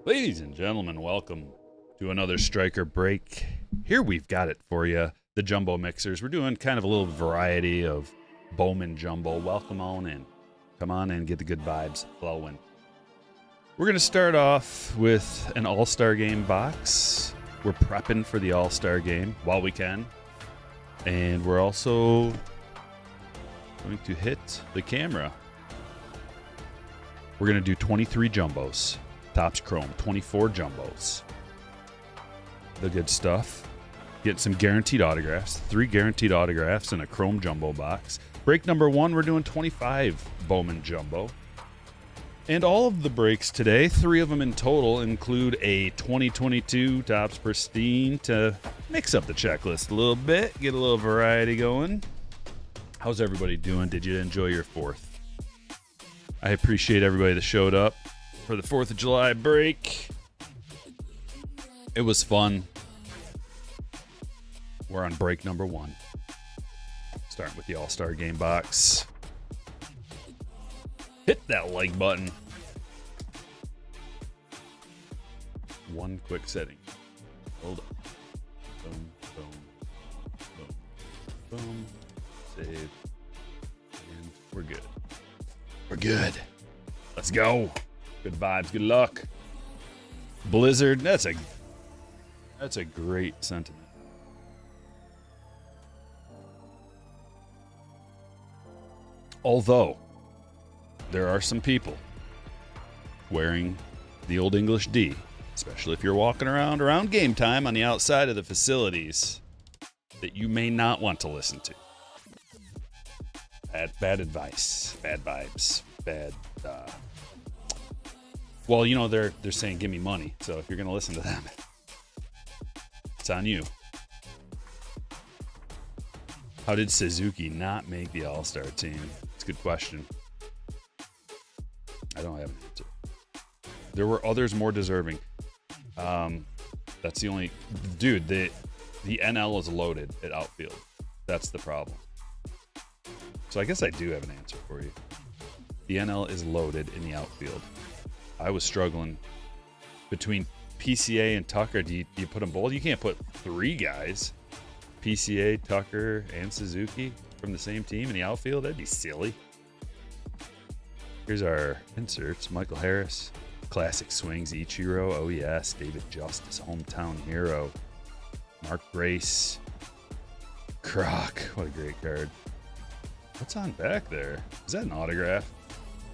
Ladies and gentlemen, welcome to another Stryker break. Here we've got it for you, the jumbo mixers. We're doing kind of a little variety of Bowman jumbo. Welcome on in. Come on in, get the good vibes flowing. We're going to start off with an All-Star Game box. We're prepping for the All-Star Game while we can. And we're also going to hit the camera. We're going to do 23 jumbos. Topps Chrome, 24 jumbos. The good stuff. Get some guaranteed autographs. 3 guaranteed autographs in a Chrome jumbo box. Break number 1, we're doing 25 Bowman jumbo. And all of the breaks today, 3 of them in total, include a 2022 Topps Pristine to mix up the checklist a little bit, get a little variety going. How's everybody doing? Did you enjoy your 4th? I appreciate everybody that showed up for the 4th of July break. It was fun. We're on break number 1. Starting with the All-Star Game box. Hit that like button. One quick setting. Hold up. Boom, boom, boom, boom. Save. And we're good. We're good. Let's go. Good vibes, good luck. Blizzard, that's a great sentiment. Although there are some people wearing the Old English D, especially if you're walking around game time on the outside of the facilities, that you may not want to listen to. Bad advice, bad vibes, bad. Well, you know, they're saying give me money, so if you're gonna listen to them, it's on you. How did Suzuki not make the All-Star team? It's a good question. I don't have an answer. There were others more deserving. That's the only dude. The NL is loaded at outfield. That's the problem. So I guess I do have an answer for you. The NL is loaded in the outfield. I was struggling between PCA and Tucker. Do you put them both? You can't put 3 guys, PCA, Tucker, and Suzuki, from the same team in the outfield. That'd be silly. Here's our inserts. Michael Harris, classic swings. Ichiro, oh yes. David Justice, hometown hero. Mark Grace. Croc, what a great card. What's on back there? Is that an autograph?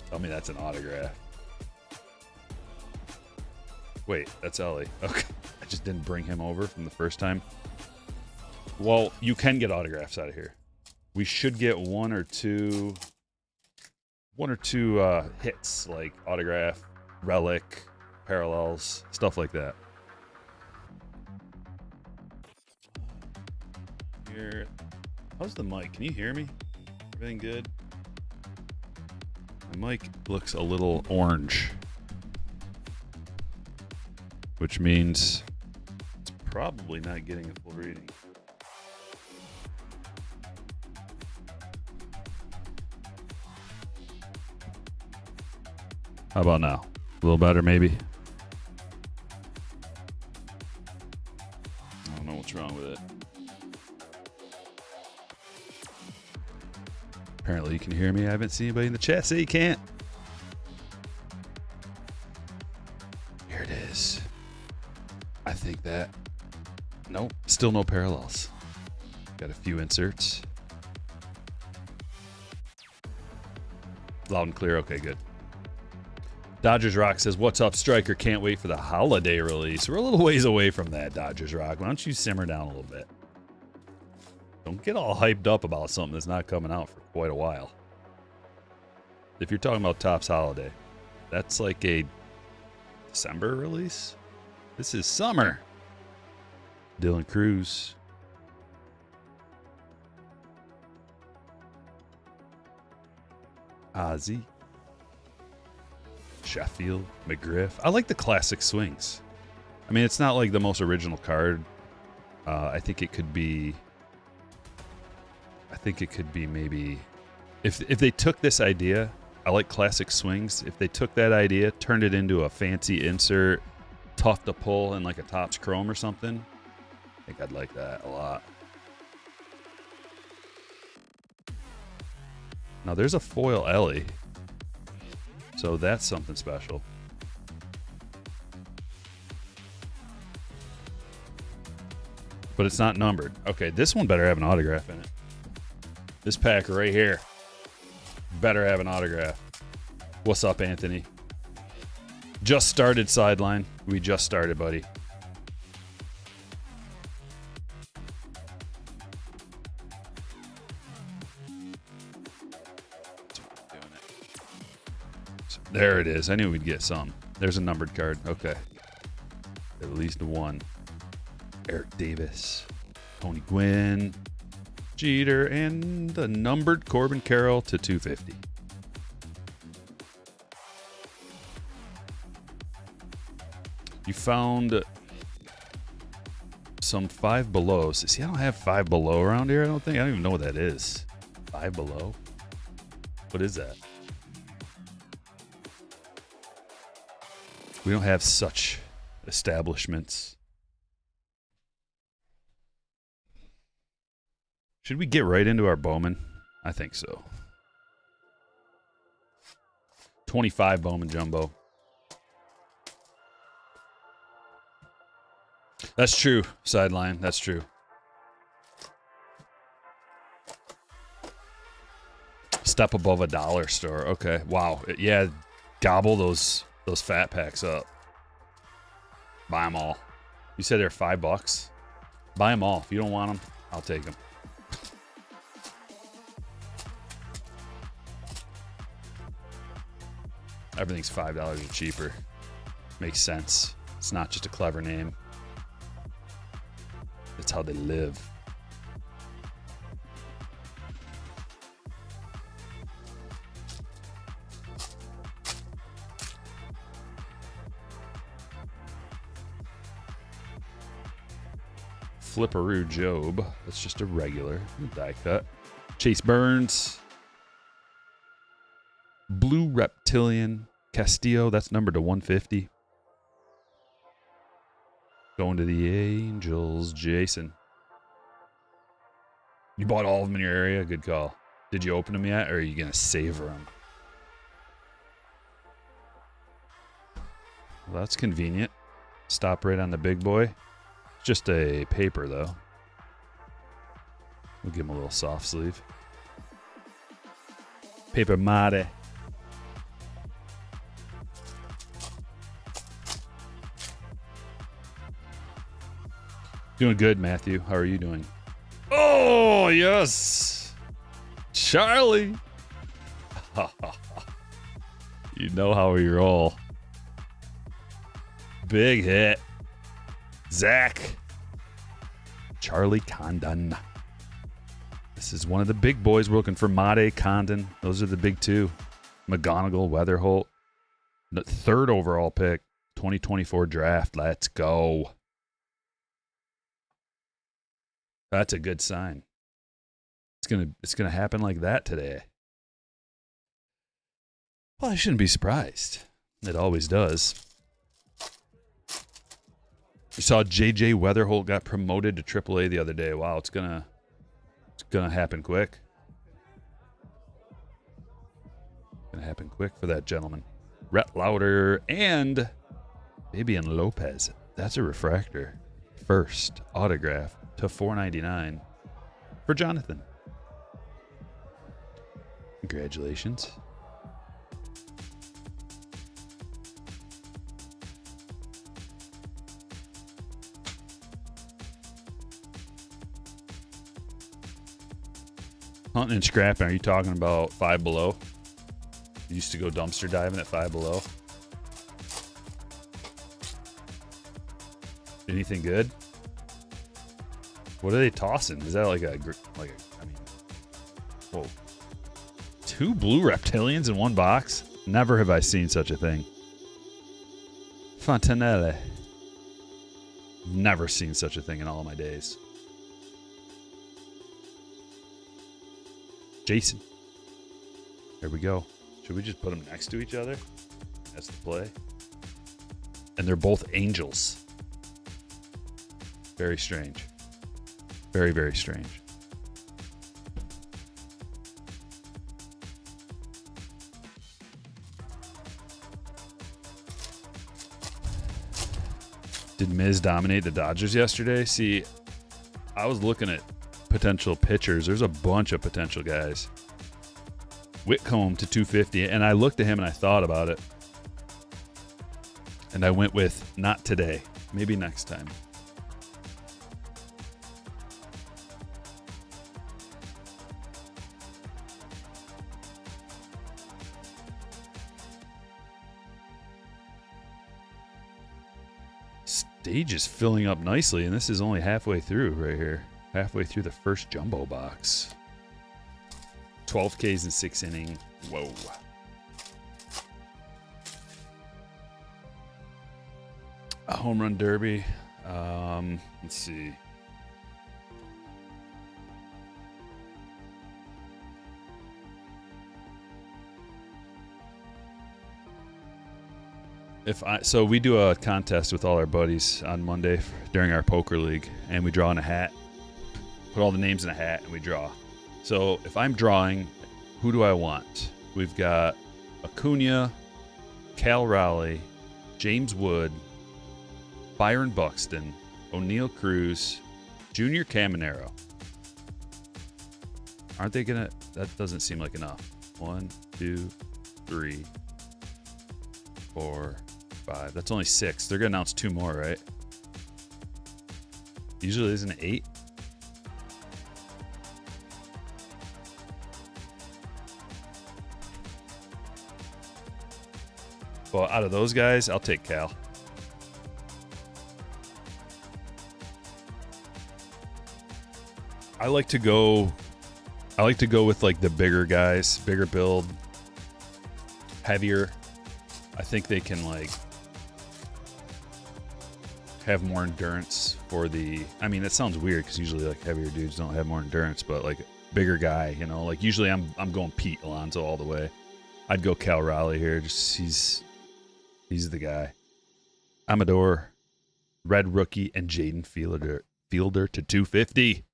Tell me that's an autograph. Wait, that's Ellie. Okay. I just didn't bring him over from the first time. Well, you can get autographs out of here. We should get one or two hits, like autograph, relic, parallels, stuff like that. Here. How's the mic? Can you hear me? Everything good? My mic looks a little orange, which means it's probably not getting a full reading. How about now? A little better, maybe? I don't know what's wrong with it. Apparently you can hear me. I haven't seen anybody in the chat say you can't. Here it is. I think that. Nope. Still no parallels. Got a few inserts. Loud and clear. Okay, good. Dodgers Rock says, what's up, Stryker? Can't wait for the holiday release. We're a little ways away from that, Dodgers Rock. Why don't you simmer down a little bit? Don't get all hyped up about something that's not coming out for quite a while. If you're talking about Topps Holiday, that's like a December release. This is summer. Dylan Cruz. Ozzy. Sheffield. McGriff. I like the classic swings. I mean, it's not like the most original card. I think it could be maybe if they took this idea, I like classic swings. If they took that idea, turned it into a fancy insert, tough to pull in like a Topps Chrome or something. I think I'd like that a lot. Now there's a foil Ellie, so that's something special. But it's not numbered. Okay, this one better have an autograph in it. This pack right here better have an autograph. What's up, Anthony? Just started Sideline. We just started, buddy. There it is. I knew we'd get some. There's a numbered card. Okay. At least one. Eric Davis, Tony Gwynn, Jeter, and the numbered Corbin Carroll to 250. You found some Five Belows. See, I don't have Five Below around here, I don't think. I don't even know what that is. Five Below? What is that? We don't have such establishments. Should we get right into our Bowman? I think so. 25 Bowman Jumbo. That's true, Sideline. That's true. Step above a dollar store. Okay. Wow. Yeah. Gobble those fat packs up. Buy them all. You said they're $5. Buy them all. If you don't want them, I'll take them. Everything's $5 or cheaper. Makes sense. It's not just a clever name. It's how they live. Flipperoo Job. That's just a regular die cut. Chase Burns. Blue Reptilian Castillo. That's numbered to 150. Going to the Angels. Jason. You bought all of them in your area? Good call. Did you open them yet, or are you going to savor them? Well, that's convenient. Stop right on the big boy. Just a paper, though. We'll give him a little soft sleeve. Paper mate. Doing good, Matthew. How are you doing? Oh, yes. Charlie. You know how we roll. Big hit. Zach. Charlie Condon. This is one of the big boys. We're looking for Mate, Condon. Those are the big two. McGonigal, Weatherholt. The third overall pick. 2024 draft. Let's go. That's a good sign. It's gonna happen like that today. Well, I shouldn't be surprised. It always does. You saw JJ Weatherholt got promoted to AAA the other day. Wow, it's gonna happen quick. Gonna happen quick for that gentleman. Rhett Lauder and Fabian Lopez. That's a refractor. First autograph to $4.99 for Jonathan. Congratulations. Hunting and scrapping, are you talking about Five Below? You used to go dumpster diving at Five Below. Anything good? What are they tossing? Is that like a I mean, whoa. 2 blue reptilians in one box? Never have I seen such a thing. Fontanelle. Never seen such a thing in all of my days. Jason. There we go. Should we just put them next to each other? That's the play. And they're both Angels. Very strange. Very, very strange. Did Miz dominate the Dodgers yesterday? See, I was looking at potential pitchers. There's a bunch of potential guys. Whitcomb to 250, and I looked at him and I thought about it. And I went with not today, maybe next time. Stage is filling up nicely, and this is only halfway through right here. Halfway through the first jumbo box. 12 Ks in 6 inning. Whoa. A home run derby. Let's see. So we do a contest with all our buddies on Monday during our poker league, and we draw in a hat. Put all the names in a hat and we draw. So if I'm drawing, who do I want? We've got Acuna, Cal Raleigh, James Wood, Byron Buxton, O'Neal Cruz, Junior Caminero. Aren't they gonna? That doesn't seem like enough. 1, 2, 3, 4, 5. That's only 6. They're gonna announce 2 more, right? Usually isn't it 8? Well, out of those guys, I'll take Cal. I like to go with like the bigger guys, bigger build, heavier. I think they can like have more endurance for the, I mean, that sounds weird because usually like heavier dudes don't have more endurance, but like bigger guy, you know, like usually I'm going Pete Alonso all the way. I'd go Cal Raleigh here. Just he's the guy. Amador, red rookie, and Jaden Fielder to 250.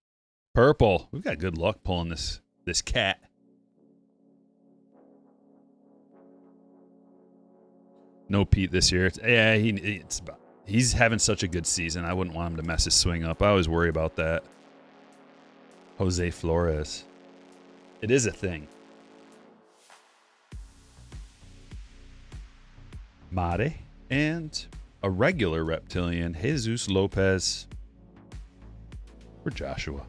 Purple. We've got good luck pulling this cat. No Pete this year. He's having such a good season. I wouldn't want him to mess his swing up. I always worry about that. Jose Flores. It is a thing. Mate and a regular reptilian, Jesus Lopez for Joshua.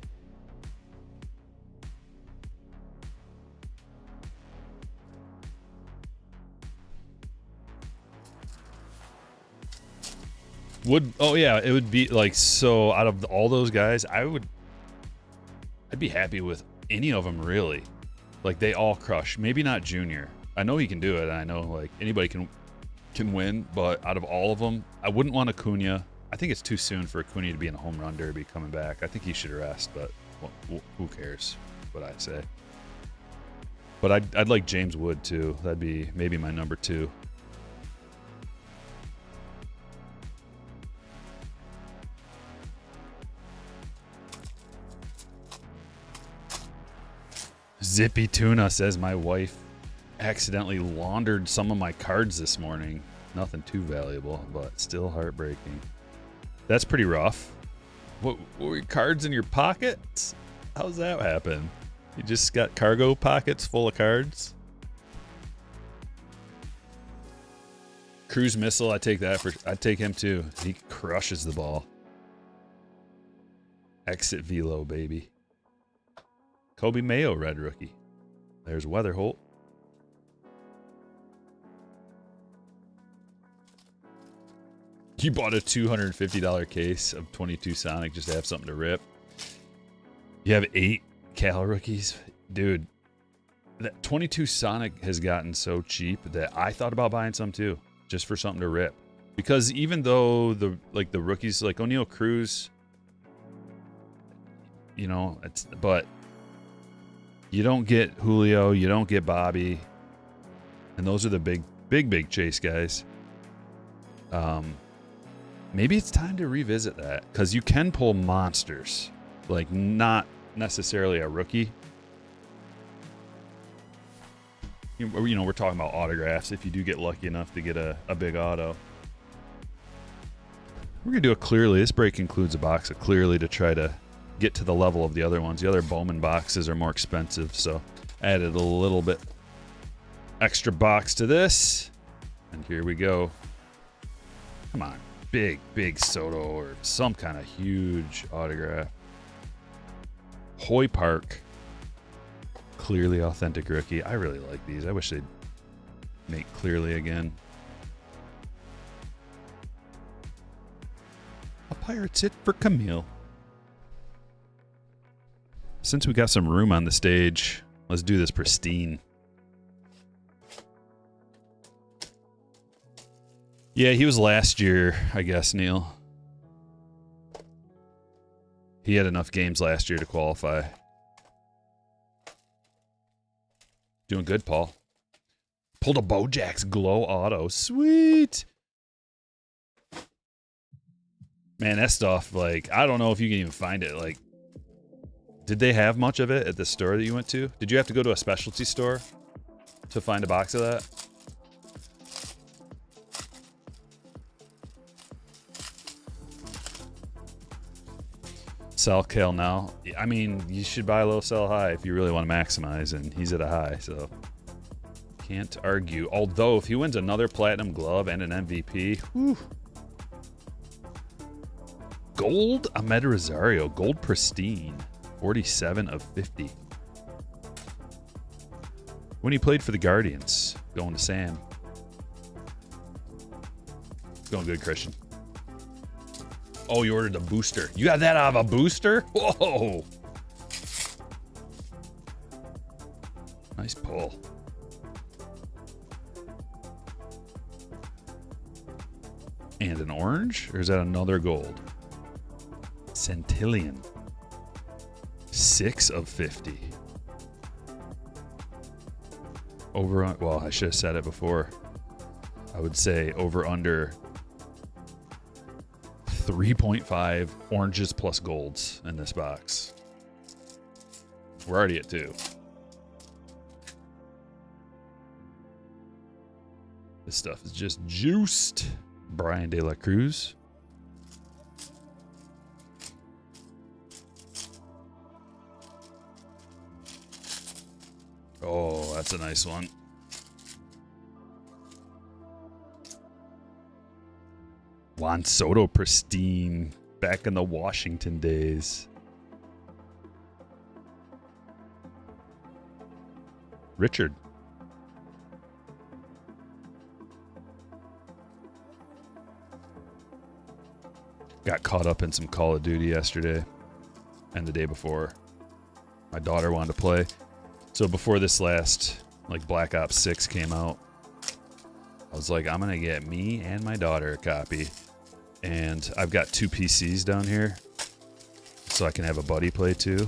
It would be like, so out of all those guys, I'd be happy with any of them really. Like they all crush. Maybe not Junior. I know he can do it. And I know like anybody can win, but out of all of them, I wouldn't want Acuna. I think it's too soon for Acuna to be in a home run derby coming back. I think he should rest, but well, who cares what I say. But I'd like James Wood too. That'd be maybe my number 2. Zippy Tuna says my wife accidentally laundered some of my cards this morning. Nothing too valuable, but still heartbreaking. That's pretty rough. What were your cards in your pockets? How's that happen? You just got cargo pockets full of cards? Cruise Missile, I'd take him too. He crushes the ball. Exit Velo, baby. Kobe Mayo, red rookie. There's Weatherholt. You bought a $250 case of 22 Sonic just to have something to rip. You have 8 Cal rookies. Dude, that 22 Sonic has gotten so cheap that I thought about buying some too, just for something to rip. Because even though the rookies like O'Neal Cruz, you know, but you don't get Julio, you don't get Bobby, and those are the big chase guys. Maybe it's time to revisit that, because you can pull monsters. Like, not necessarily a rookie. You know, we're talking about autographs if you do get lucky enough to get a big auto. We're going to do a Clearly. This break includes a box of Clearly to try to get to the level of the other ones. The other Bowman boxes are more expensive, so added a little bit extra box to this. And here we go. Come on. Big Soto or some kind of huge autograph. Hoy Park. Clearly authentic rookie. I really like these. I wish they'd make Clearly again. A Pirates hit for Camille. Since we got some room on the stage, let's do this Pristine. Yeah, he was last year, I guess, Neil. He had enough games last year to qualify. Doing good, Paul. Pulled a Bojack's Glow Auto. Sweet. Man, that stuff, like, I don't know if you can even find it. Like, did they have much of it at the store that you went to? Did you have to go to a specialty store to find a box of that? Sell Kale now. I mean, you should buy low, sell high if you really want to maximize, and he's at a high, so can't argue. Although, if he wins another Platinum Glove and an MVP, whew. Gold Ahmed Rosario, Gold Pristine, 47 of 50. When he played for the Guardians, going to Sam. Going good, Christian. Oh, you ordered a booster. You got that out of a booster? Whoa. Nice pull. And an orange? Or is that another gold? Centillion. 6 of 50. Over, well, I should have said it before. I would say over under 3.5 oranges plus golds in this box. We're already at 2. This stuff is just juiced. Brian De La Cruz. Oh, that's a nice one. Juan Soto Pristine, back in the Washington days. Richard. Got caught up in some Call of Duty yesterday and the day before. My daughter wanted to play. So before this last, like, Black Ops 6 came out, I was like, I'm going to get me and my daughter a copy. And I've got 2 PCs down here, so I can have a buddy play too.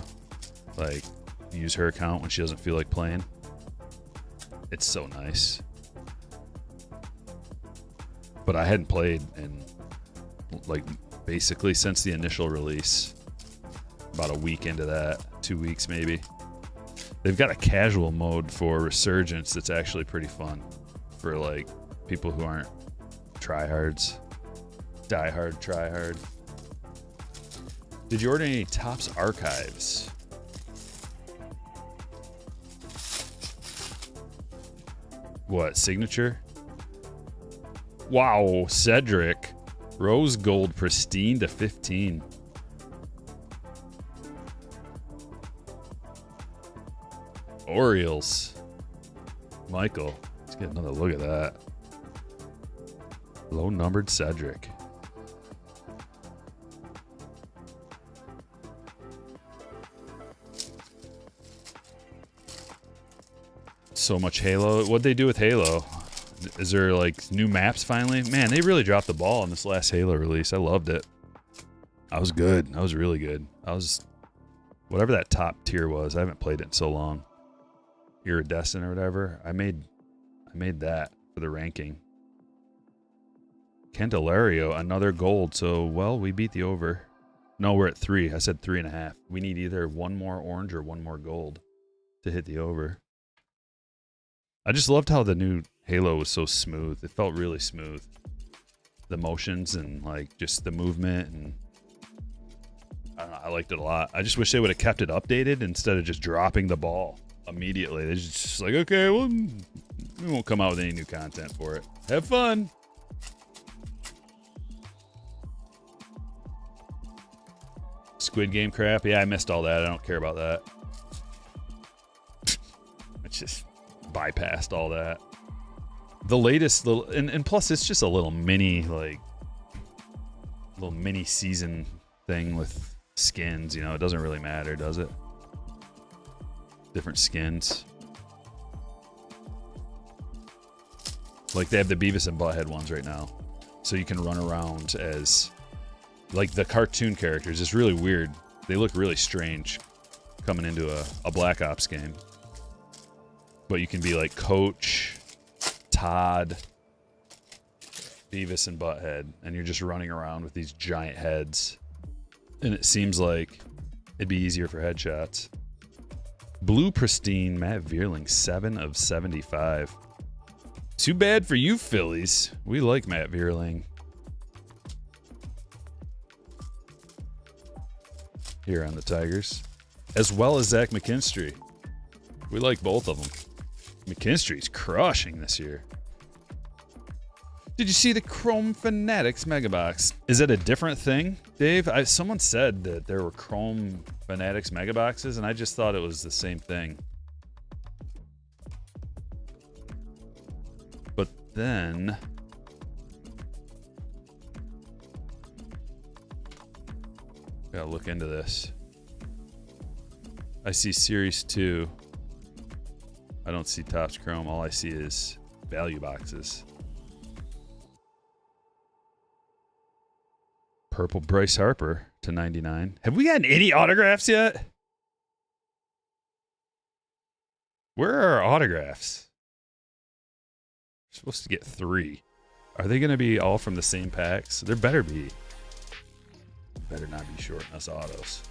Like, use her account when she doesn't feel like playing. It's so nice. But I hadn't played in, like, basically since the initial release. About a week into that, 2 weeks maybe. They've got a casual mode for Resurgence that's actually pretty fun for, like, people who aren't tryhards. Die hard, try hard. Did you order any Topps Archives? What, signature? Wow, Cedric. Rose Gold Pristine to 15. Orioles. Michael. Let's get another look at that. Low numbered Cedric. So much Halo. What'd they do with Halo? Is there, like, new maps finally? Man, they really dropped the ball in this last Halo release. I loved it. I was good. I was really good. I was whatever that top tier was. I haven't played it in so long. Iridescent or whatever. I made that for the ranking. Candelario, another gold. So, well, we beat the over. No, we're at 3. I said 3.5. We need either one more orange or one more gold to hit the over. I just loved how the new Halo was so smooth. It felt really smooth. The motions and like just the movement, and I don't know, I liked it a lot. I just wish they would have kept it updated instead of just dropping the ball immediately. They're just like, okay, well, we won't come out with any new content for it. Have fun. Squid Game crap. Yeah, I missed all that. I don't care about that. It's just bypassed all that. The latest little, and plus it's just a little mini, like, little mini season thing with skins. You know, it doesn't really matter, does it? Different skins. Like they have the Beavis and Butthead ones right now, so you can run around as like the cartoon characters. It's really weird. They look really strange coming into a Black Ops game. But you can be like Coach, Todd, Beavis and Butthead, and you're just running around with these giant heads. And it seems like it'd be easier for headshots. Blue Pristine, Matt Vierling, 7 of 75. Too bad for you, Phillies. We like Matt Vierling. Here on the Tigers. As well as Zach McKinstry. We like both of them. McKinstry's crushing this year. Did you see the Chrome Fanatics Megabox? Is it a different thing, Dave? Someone said that there were Chrome Fanatics Megaboxes, and I just thought it was the same thing. But then... gotta look into this. I see Series 2. I don't see Topps Chrome. All I see is value boxes. Purple Bryce Harper to 99. Have we gotten any autographs yet? Where are our autographs? We're supposed to get 3. Are they going to be all from the same packs? There better be. Better not be shorting us autos.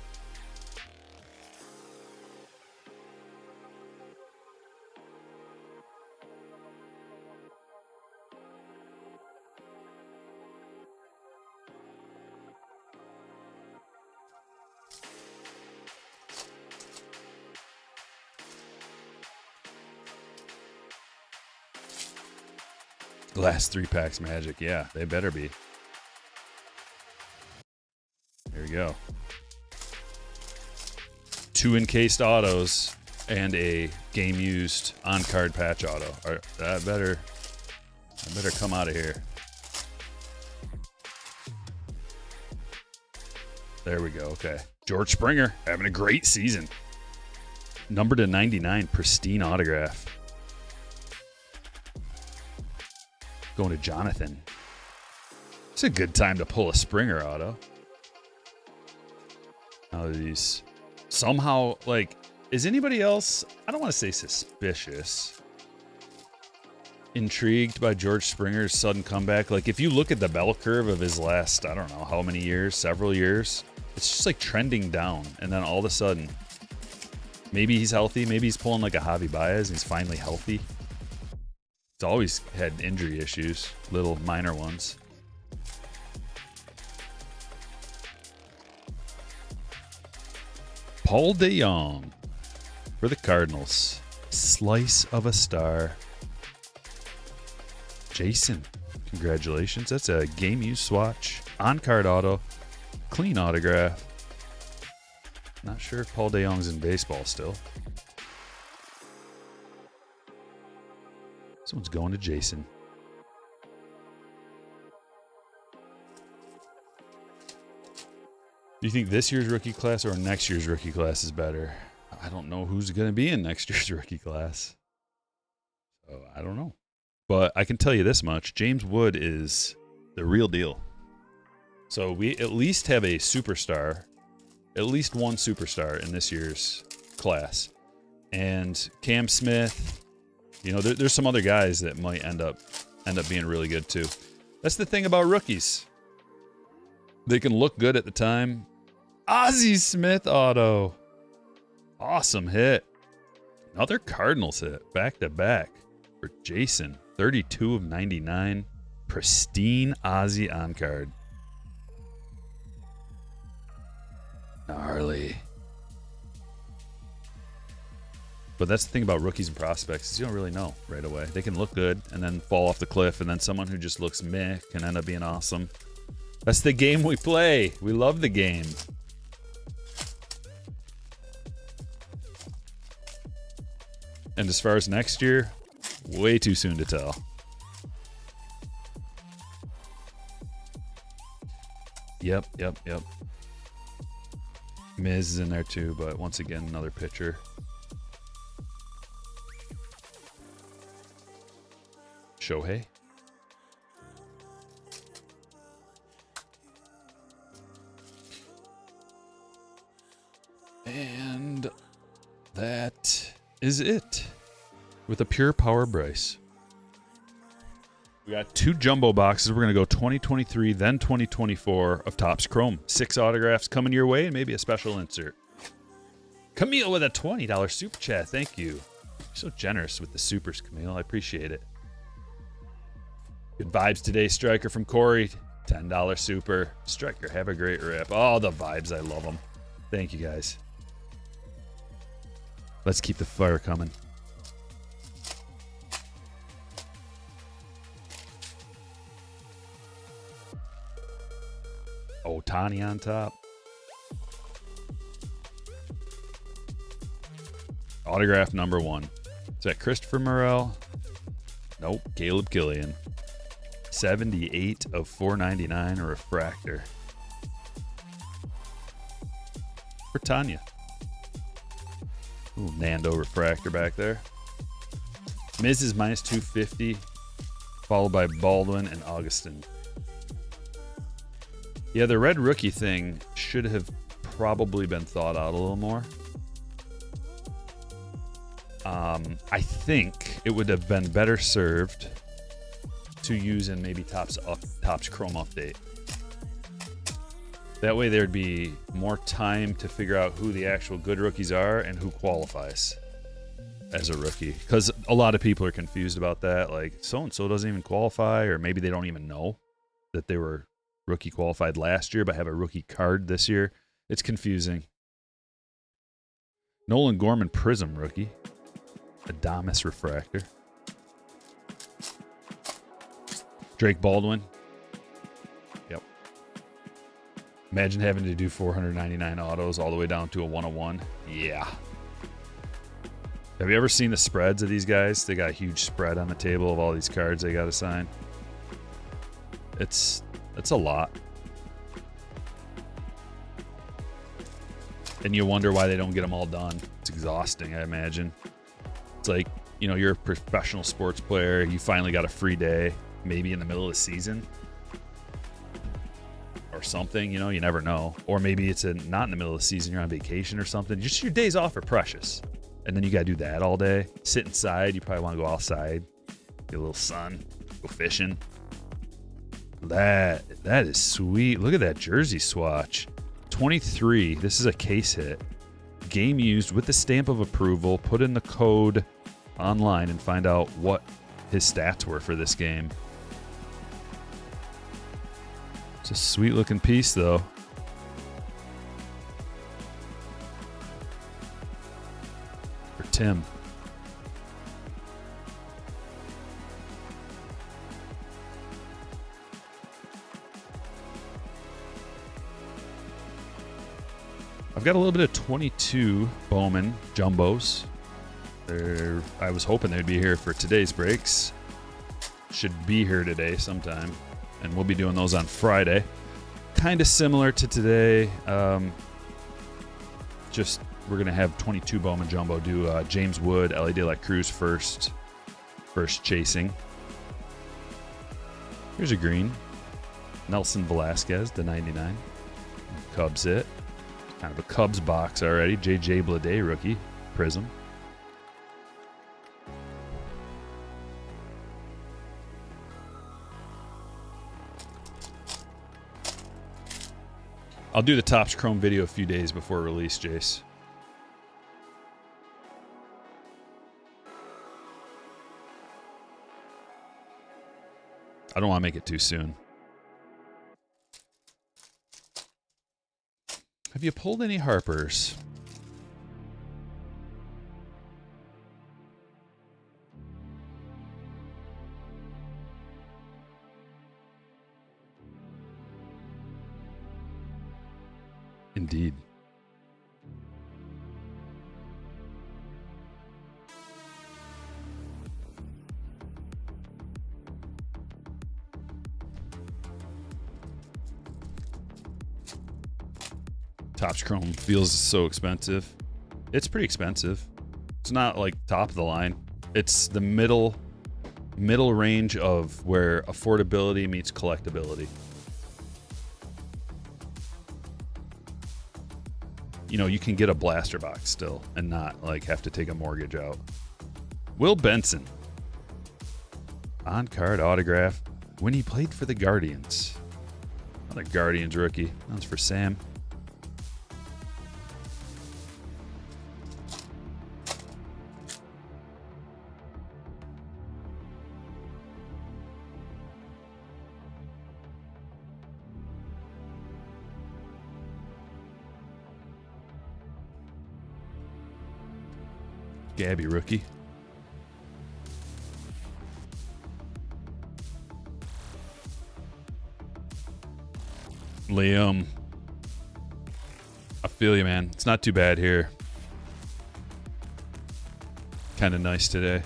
Last 3 packs Magic. Yeah, they better be. There we go. 2 encased autos and a game used on card patch auto. I better come out of here. There we go. Okay. George Springer having a great season. Number to 99, pristine autograph. Going to Jonathan. It's a good time to pull a Springer auto. Now these somehow, like, is anybody else, I don't want to say suspicious, intrigued by George Springer's sudden comeback? Like, if you look at the bell curve of his last, I don't know how many years, several years, it's just like trending down. And then all of a sudden, maybe he's healthy. Maybe he's pulling like a Javi Baez and he's finally healthy. He's always had injury issues, little minor ones. Paul DeJong for the Cardinals. Slice of a star. Jason, congratulations. That's a game use swatch. On-card auto. Clean autograph. Not sure if Paul DeJong's in baseball still. This one's going to Jason. Do you think this year's rookie class or next year's rookie class is better? I don't know who's going to be in next year's rookie class. So I don't know. But I can tell you this much. James Wood is the real deal. So we at least have a superstar. At least one superstar in this year's class. And Cam Smith, you know, there's some other guys that might end up being really good too. That's the thing about rookies. They can look good at the time. Ozzie Smith auto. Awesome hit. Another Cardinals hit. Back to back for Jason. 32 of 99. Pristine Ozzie on card. Gnarly. But that's the thing about rookies and prospects is you don't really know right away. They can look good and then fall off the cliff, and then someone who just looks meh can end up being awesome. That's the game we play. We love the game. And as far as next year, way too soon to tell. Yep. Miz is in there too, but once again, another pitcher. Shohei. And that is it with a pure power Bryce. We got 2 jumbo boxes. We're going to go 2023, then 2024 of Topps Chrome. 6 autographs coming your way and maybe a special insert. Camille with a $20 super chat. Thank you. You're so generous with the supers, Camille. I appreciate it. Good vibes today, Stryker from Corey. $10 super. Stryker, have a great rip. Oh, the vibes. I love them. Thank you, guys. Let's keep the fire coming. Ohtani on top. Autograph number 1. Is that Christopher Morel? Nope. Caleb Killian. 78 of 499, a refractor. For Tanya. Ooh, Nando refractor back there. Miz is minus 250, followed by Baldwin and Augustin. Yeah, the red rookie thing should have probably been thought out a little more. I think it would have been better served to use in maybe Topps Chrome update. That way there'd be more time to figure out who the actual good rookies are and who qualifies as a rookie. Because a lot of people are confused about that. Like, so-and-so doesn't even qualify, or maybe they don't even know that they were rookie qualified last year but have a rookie card this year. It's confusing. Nolan Gorman Prism rookie. Adamas refractor. Drake Baldwin. Yep. Imagine having to do 499 autos all the way down to a 101. Yeah. Have you ever seen the spreads of these guys? They got a huge spread on the table of all these cards they got to sign. It's a lot. And you wonder why they don't get them all done. It's exhausting, I imagine. It's like, you know, you're a professional sports player. You finally got a free day, maybe in the middle of the season or something. You know, you never know. Or maybe it's not in the middle of the season. You're on vacation or something. Just your days off are precious. And then you got to do that all day. Sit inside. You probably want to go outside, get a little sun, go fishing. That is sweet. Look at that jersey swatch. 23. This is a case hit. Game used with the stamp of approval. Put in the code online and find out what his stats were for this game. It's a sweet looking piece though. For Tim. I've got a little bit of 22 Bowman Jumbos. I was hoping they'd be here for today's breaks. Should be here today sometime. And we'll be doing those on Friday. Kind of similar to today. Just we're going to have 22 Bowman Jumbo. Do James Wood, Ellie De La Cruz first chasing. Here's a green. Nelson Velasquez, the 99. Cubs hit. Kind of a Cubs box already. JJ Bleday rookie. Prism. I'll do the Topps Chrome video a few days before release, Jace. I don't want to make it too soon. Have you pulled any Harpers? Indeed. Topps Chrome feels so expensive. It's pretty expensive. It's not like top of the line. It's the middle range of where affordability meets collectability. You know, you can get a blaster box still and not like have to take a mortgage out. Will Benson. On-card autograph when he played for the Guardians. Another Guardians rookie. That one's for Sam. Gabby rookie. Liam. I feel you, man. It's not too bad here. Kind of nice today.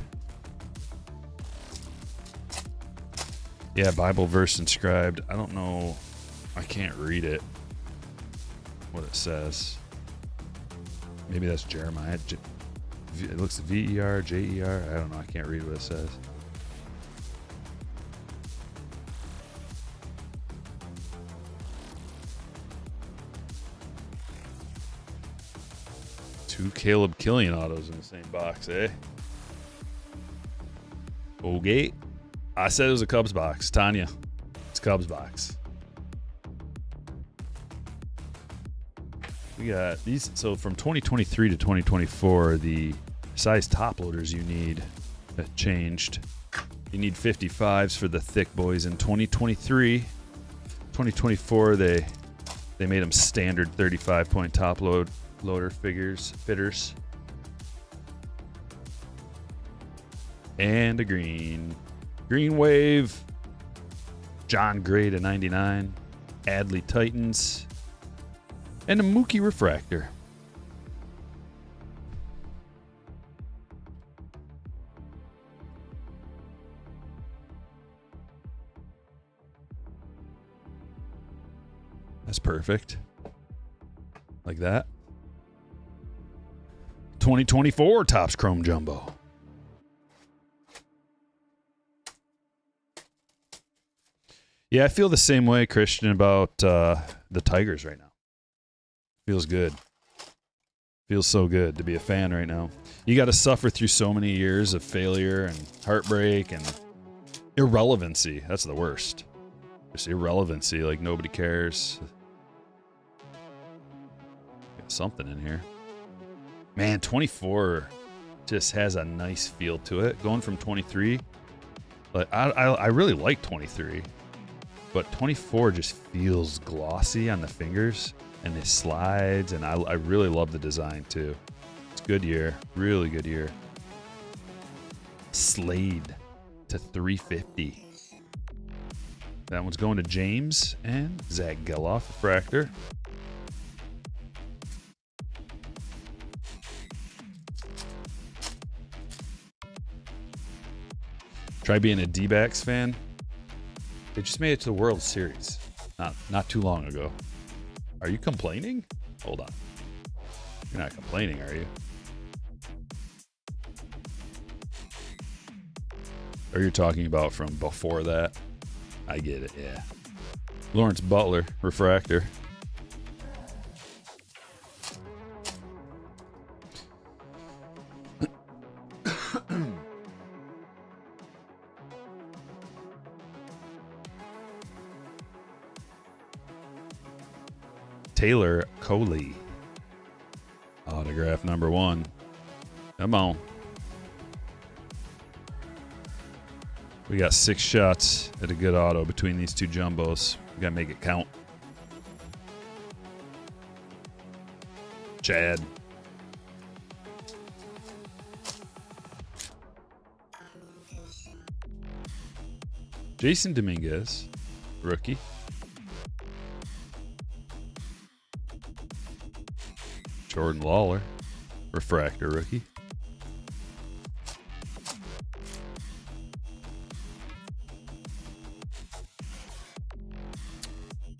Yeah, Bible verse inscribed. I don't know. I can't read it. What it says. Maybe that's Jeremiah. It looks V-E-R, J-E-R. I don't know. I can't read what it says. Two Caleb Killian autos in the same box, eh? Okay. I said it was a Cubs box. Tanya, it's Cubs box. We got these. So from 2023 to 2024, the size top loaders you need changed. You need 55s for the thick boys in 2023. 2024, they made them standard 35-point top loader fitters. And a green wave. John Gray to 99. Adley Titans. And a Mookie refractor. That's perfect. Like that. 2024 Topps Chrome Jumbo. Yeah, I feel the same way, Christian, about the Tigers right now. Feels good. Feels so good to be a fan right now. You got to suffer through so many years of failure and heartbreak and irrelevancy. That's the worst. Just irrelevancy, like nobody cares. Got something in here. Man, 24 just has a nice feel to it. Going from 23, but I really like 23, but 24 just feels glossy on the fingers. And it slides, and I really love the design too. It's a good year, really good year. Slade to 350. That one's going to James and Zach Geloff, refractor. Try being a D-backs fan. They just made it to the World Series not too long ago. Are you complaining? Hold on. You're not complaining, are you? Or you're talking about from before that? I get it, yeah. Lawrence Butler, refractor. Taylor Coley. Autograph number 1. Come on. We got 6 shots at a good auto between these 2 jumbos. We got to make it count. Chad. Jason Dominguez, rookie. Jordan Lawler, refractor rookie.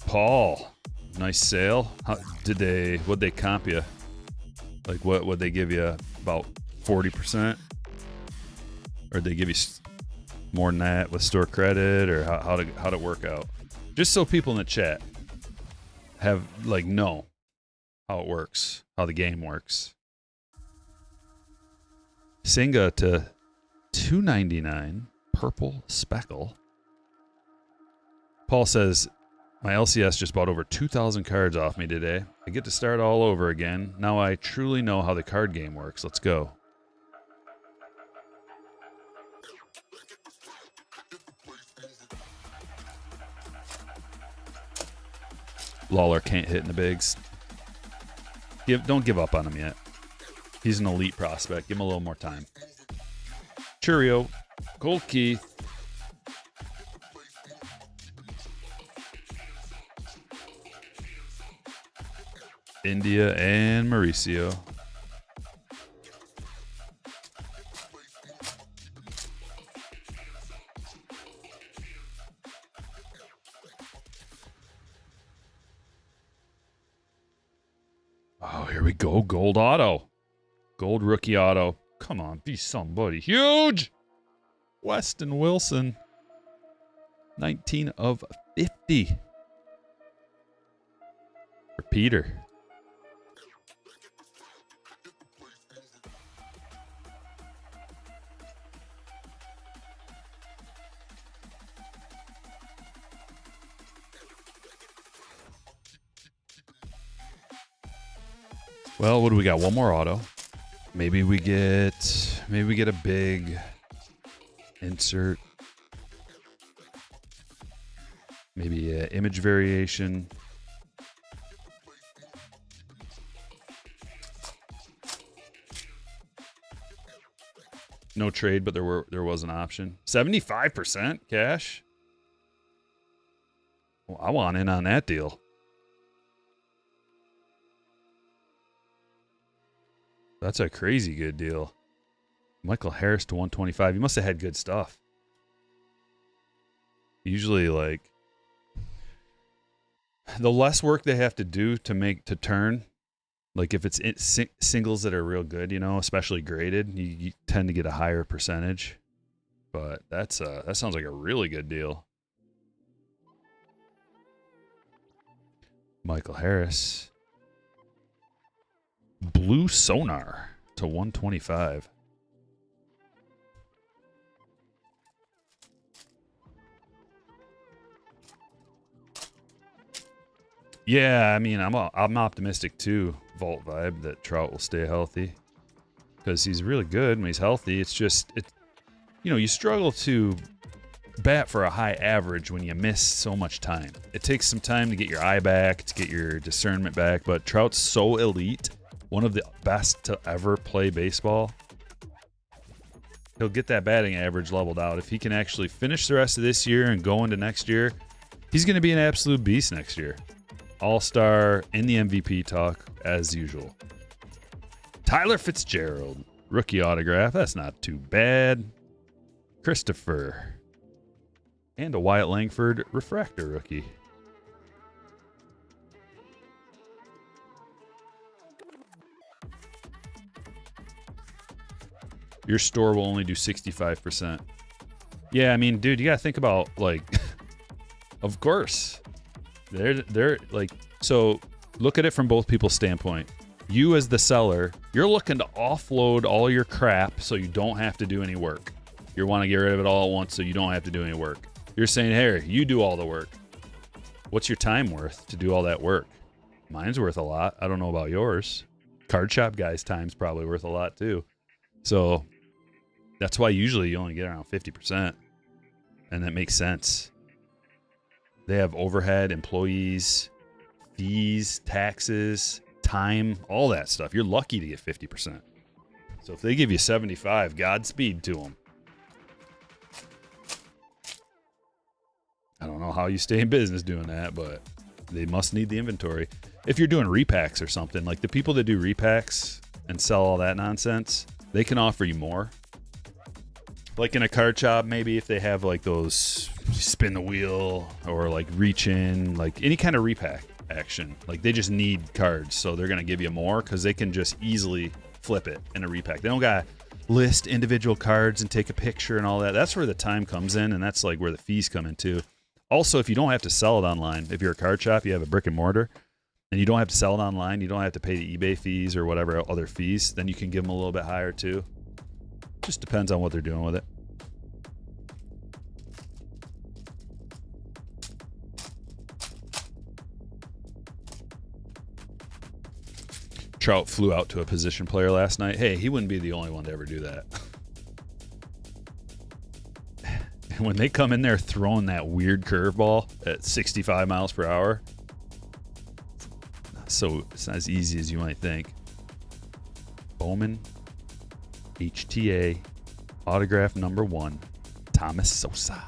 Paul, nice sale. What'd they comp you? Like what would they give you? About 40%? Or did they give you more than that with store credit, or how'd it work out? Just so people in the chat have know how it works, how the game works. Singa to $2.99, purple speckle. Paul says, my LCS just bought over 2,000 cards off me today. I get to start all over again. Now I truly know how the card game works. Let's go. Lawler can't hit in the bigs. Don't give up on him yet. He's an elite prospect. Give him a little more time. Churio, Gold Key. India and Mauricio. Oh, here we go. Gold auto. Gold rookie auto. Come on, be somebody huge. Weston Wilson. 19 of 50. For Peter. Well, what do we got? One more auto. Maybe we get a big insert. Maybe an image variation. No trade, but there was an option. 75% cash. Well, I want in on that deal. That's a crazy good deal. Michael Harris to 125. He must have had good stuff. Usually, the less work they have to do to turn, like if it's singles that are real good, especially graded, you tend to get a higher percentage. But that sounds like a really good deal. Michael Harris. Blue Sonar to 125. Yeah, I mean, I'm optimistic too, Vault Vibe, that Trout will stay healthy because he's really good when he's healthy. It's just you struggle to bat for a high average when you miss so much time. It takes some time to get your eye back, to get your discernment back, but Trout's so elite. One of the best to ever play baseball. He'll get that batting average leveled out. If he can actually finish the rest of this year and go into next year, he's going to be an absolute beast next year. All-star in the MVP talk as usual. Tyler Fitzgerald, rookie autograph. That's not too bad. Christopher. And a Wyatt Langford refractor rookie. Your store will only do 65%. Yeah, I mean, dude, you gotta think about of course, they're so. Look at it from both people's standpoint. You as the seller, you're looking to offload all your crap so you don't have to do any work. You want to get rid of it all at once so you don't have to do any work. You're saying, hey, you do all the work. What's your time worth to do all that work? Mine's worth a lot. I don't know about yours. Card shop guys' time's probably worth a lot too. So that's why usually you only get around 50%. And that makes sense. They have overhead, employees, fees, taxes, time, all that stuff. You're lucky to get 50%. So if they give you 75, Godspeed to them. I don't know how you stay in business doing that, but they must need the inventory. If you're doing repacks or something, like the people that do repacks and sell all that nonsense, they can offer you more. Like in a card shop, maybe if they have like those spin the wheel or like reach in, like any kind of repack action, like they just need cards. So they're going to give you more because they can just easily flip it in a repack. They don't got to list individual cards and take a picture and all that. That's where the time comes in, and that's like where the fees come in too. Also, if you don't have to sell it online, if you're a card shop, you have a brick and mortar, and you don't have to sell it online, you don't have to pay the eBay fees or whatever other fees, then you can give them a little bit higher too. Just depends on what they're doing with it. Trout flew out to a position player last night. Hey, he wouldn't be the only one to ever do that. And when they come in there throwing that weird curveball at 65 miles per hour, so it's not as easy as you might think. Bowman, HTA, autograph number 1, Thomas Sosa.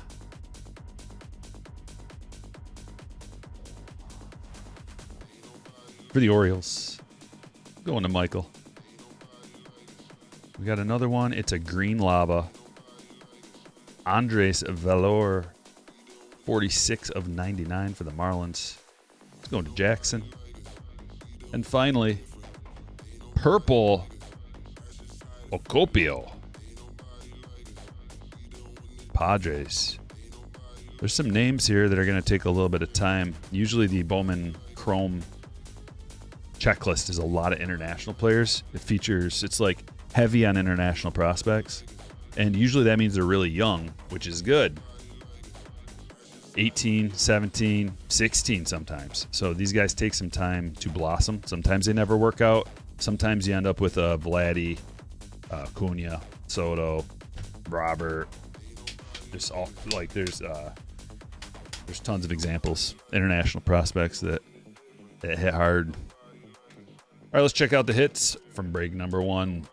For the Orioles, going to Michael. We got another one. It's a green lava. Andres Valor, 46 of 99 for the Marlins. It's going to Jackson. And finally, purple Ocopio. Padres. There's some names here that are going to take a little bit of time. Usually the Bowman Chrome checklist is a lot of international players. It's like heavy on international prospects. And usually that means they're really young, which is good. 18, 17, 16 sometimes. So these guys take some time to blossom. Sometimes they never work out. Sometimes you end up with a Vladdy, Cunha, Soto, Robert. Just all like there's tons of examples, international prospects that hit hard. All right, let's check out the hits from break number 1.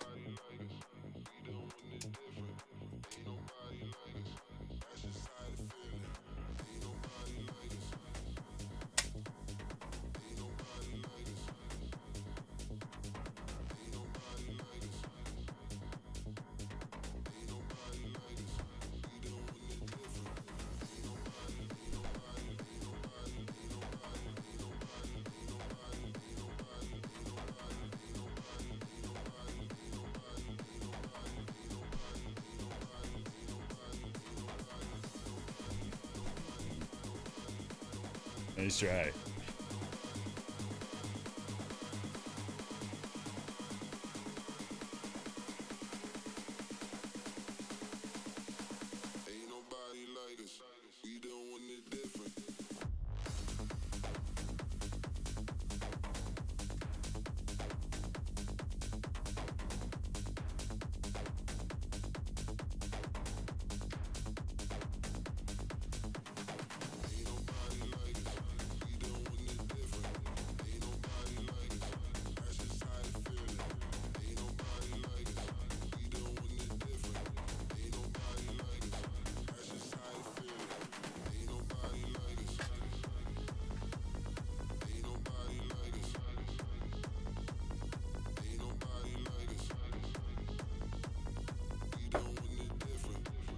Nice try.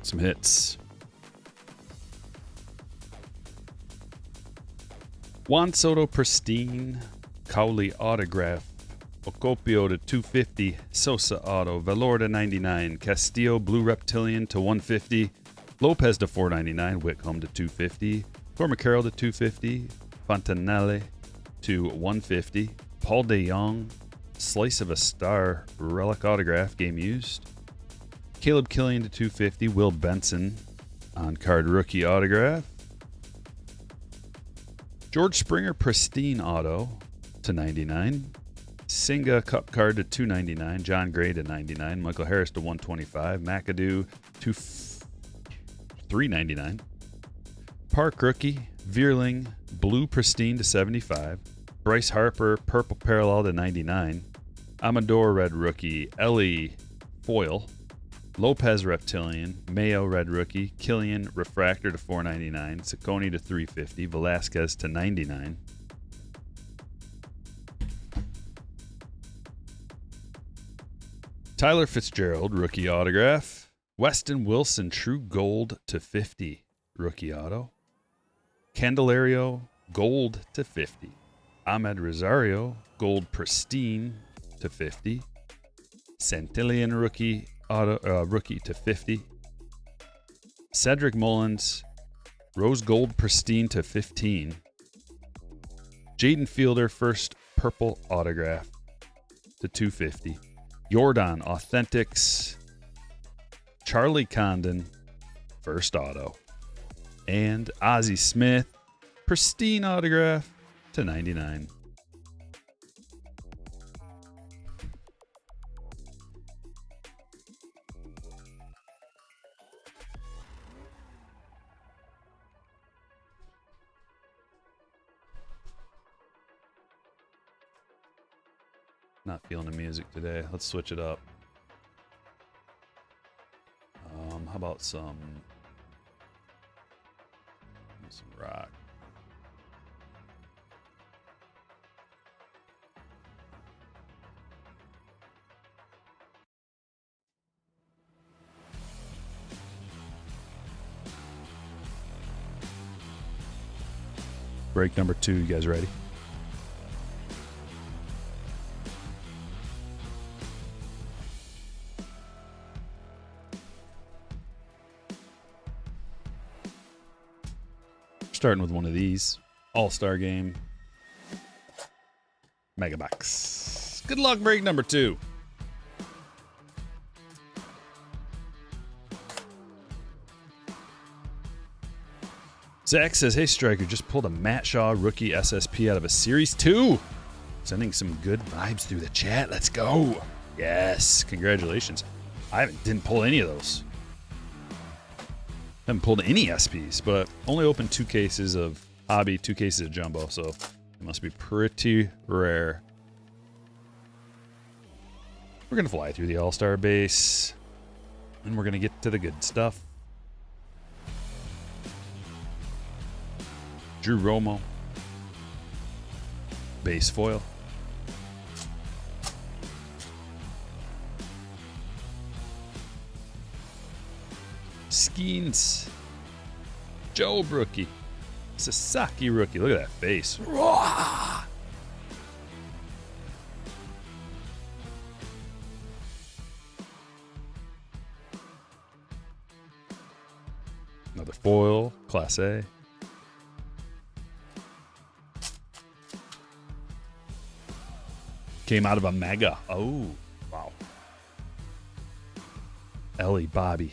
Some hits. Juan Soto Pristine, Cowley autograph, Ocopio to 250, Sosa auto, Valor to 99, Castillo Blue Reptilian to 150, Lopez to 499, Whitcomb to 250, Cormac Carroll to 250, Fontanelle to 150, Paul DeJong, Slice of a Star relic autograph, game used. Caleb Killian to 250. Will Benson on card rookie autograph. George Springer Pristine auto to 99. Singa Cup card to 299. John Gray to 99. Michael Harris to 125. McAdoo to 399. Park rookie. Veerling blue pristine to 75. Bryce Harper purple parallel to 99. Amador red rookie. Ellie foil. Lopez reptilian. Mayo red rookie. Killian refractor to 499. Saccone to 350. Velasquez to 99. Tyler Fitzgerald rookie autograph. Weston Wilson true gold to 50 rookie auto. Candelario gold to 50. Ahmed Rosario gold pristine to 50. Santillan rookie auto rookie to 50. Cedric Mullins rose gold pristine to 15. Jaden Fielder first purple autograph to 250. Jordan Authentics. Charlie Condon first auto. And Ozzie Smith pristine autograph to 99. Not feeling the music today. Let's switch it up. How about some rock? Break number 2. You guys ready? Starting with one of these. All-Star Game. Mega Box. Good luck, break number 2. Zach says, hey, Stryker, just pulled a Matt Shaw rookie SSP out of a Series 2. Sending some good vibes through the chat. Let's go. Yes. Congratulations. I didn't pull any of those. Haven't pulled any SPs, but only opened 2 cases of Hobby, 2 cases of Jumbo, so it must be pretty rare. We're going to fly through the All-Star base, and we're going to get to the good stuff. Drew Romo. Base foil. Skeens. Joe rookie. Sasaki rookie. Look at that face. Roar! Another foil. Class A. Came out of a mega. Oh, wow. Ellie Bobby.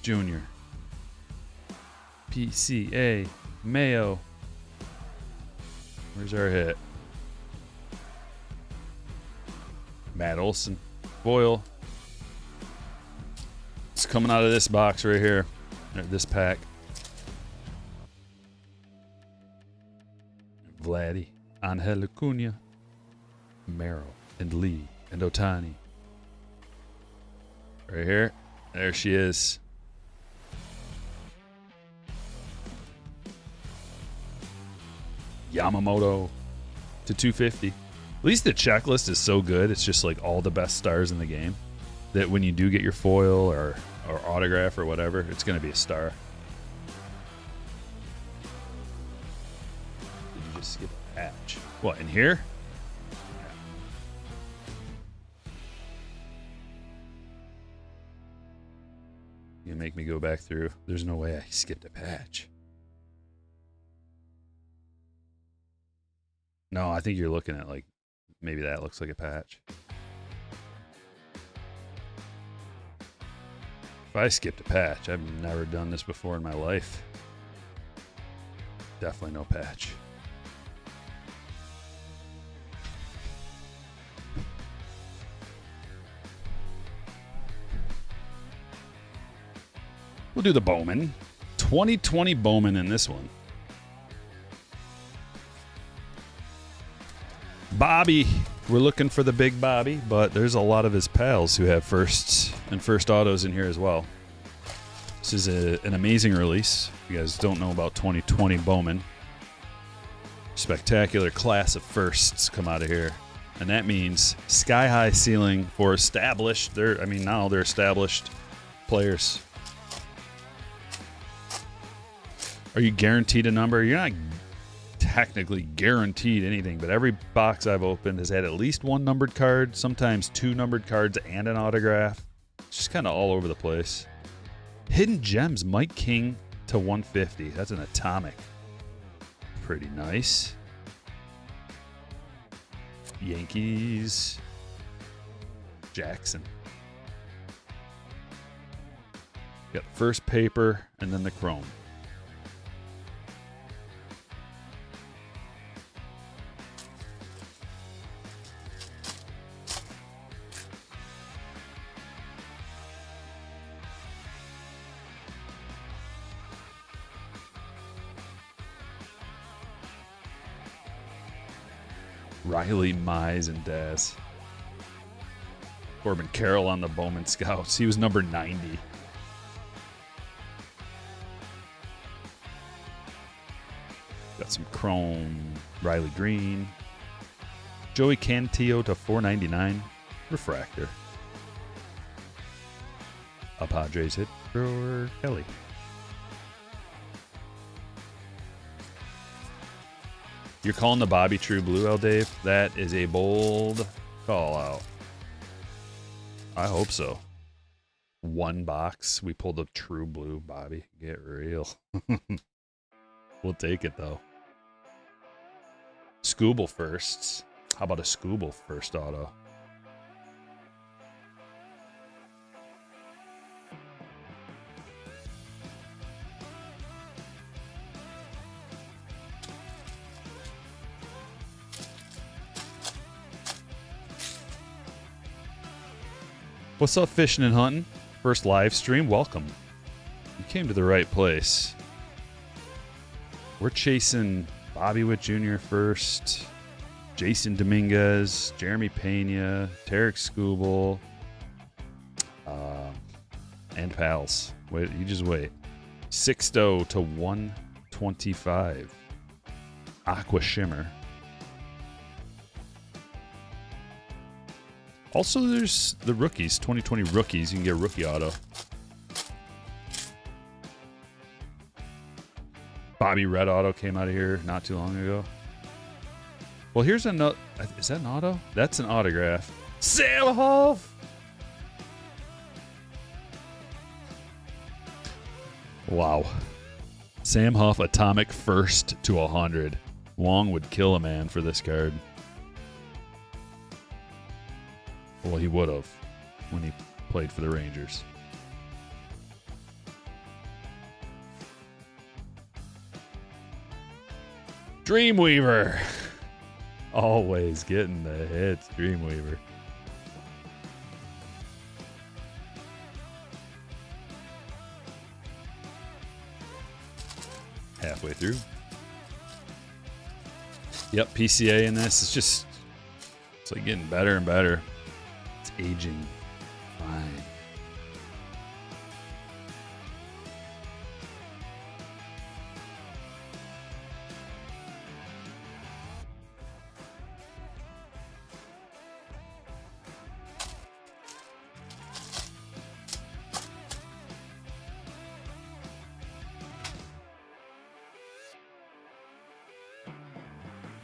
Junior. PCA. Mayo. Where's our hit? Matt Olson. Boyle. It's coming out of this box right here. Or this pack. Vladdy. Angel Acuna. Merrill. And Lee. And Otani. Right here. There she is. Yamamoto to 250. At least the checklist is so good. It's just like all the best stars in the game that when you do get your foil or autograph or whatever, it's going to be a star. Did you just skip a patch? What, in here? You make me go back through. There's no way I skipped a patch. No, I think you're looking at like, maybe that looks like a patch. If I skipped a patch, I've never done this before in my life. Definitely no patch. We'll do the Bowman. 2020 Bowman in this one. Bobby. We're looking for the big Bobby, but there's a lot of his pals who have firsts and first autos in here as well. This is an amazing release. If you guys don't know about 2020 Bowman, spectacular class of firsts come out of here. And that means sky-high ceiling for established. Now they're established players. Are you guaranteed a number? You're not technically guaranteed anything, but every box I've opened has had at least one numbered card, sometimes two numbered cards and an autograph. It's just kind of all over the place. Hidden Gems, Mike King to 150. That's an atomic. Pretty nice. Yankees. Jackson. Got the first paper and then the chrome. Riley, Mize, and Daz. Corbin Carroll on the Bowman Scouts. He was number 90. Got some chrome. Riley Green. Joey Cantillo to 499. Refractor. A Padres hit for Kelly. You're calling the Bobby True Blue, L. Dave? That is a bold call out. I hope so. One box. We pulled a True Blue, Bobby. Get real. We'll take it, though. Scooble firsts. How about a Scooble first auto? What's up, fishing and hunting? First live stream, welcome. You came to the right place. We're chasing Bobby Witt Jr. first, Jason Dominguez, Jeremy Pena, Tarek Scooble, and pals. Wait, you just wait. 6-0 to 125. Aqua Shimmer. Also, there's the rookies, 2020 rookies. You can get a rookie auto. Bobby Red auto came out of here not too long ago. Well, here's another. Is that an auto? That's an autograph. Sam Huff! Wow. Sam Huff, atomic first to 100. Wong would kill a man for this card. Well, he would have when he played for the Rangers. Dreamweaver. Always getting the hits, Dreamweaver. Halfway through. Yep, PCA in this. It's like getting better and better. Aging fine.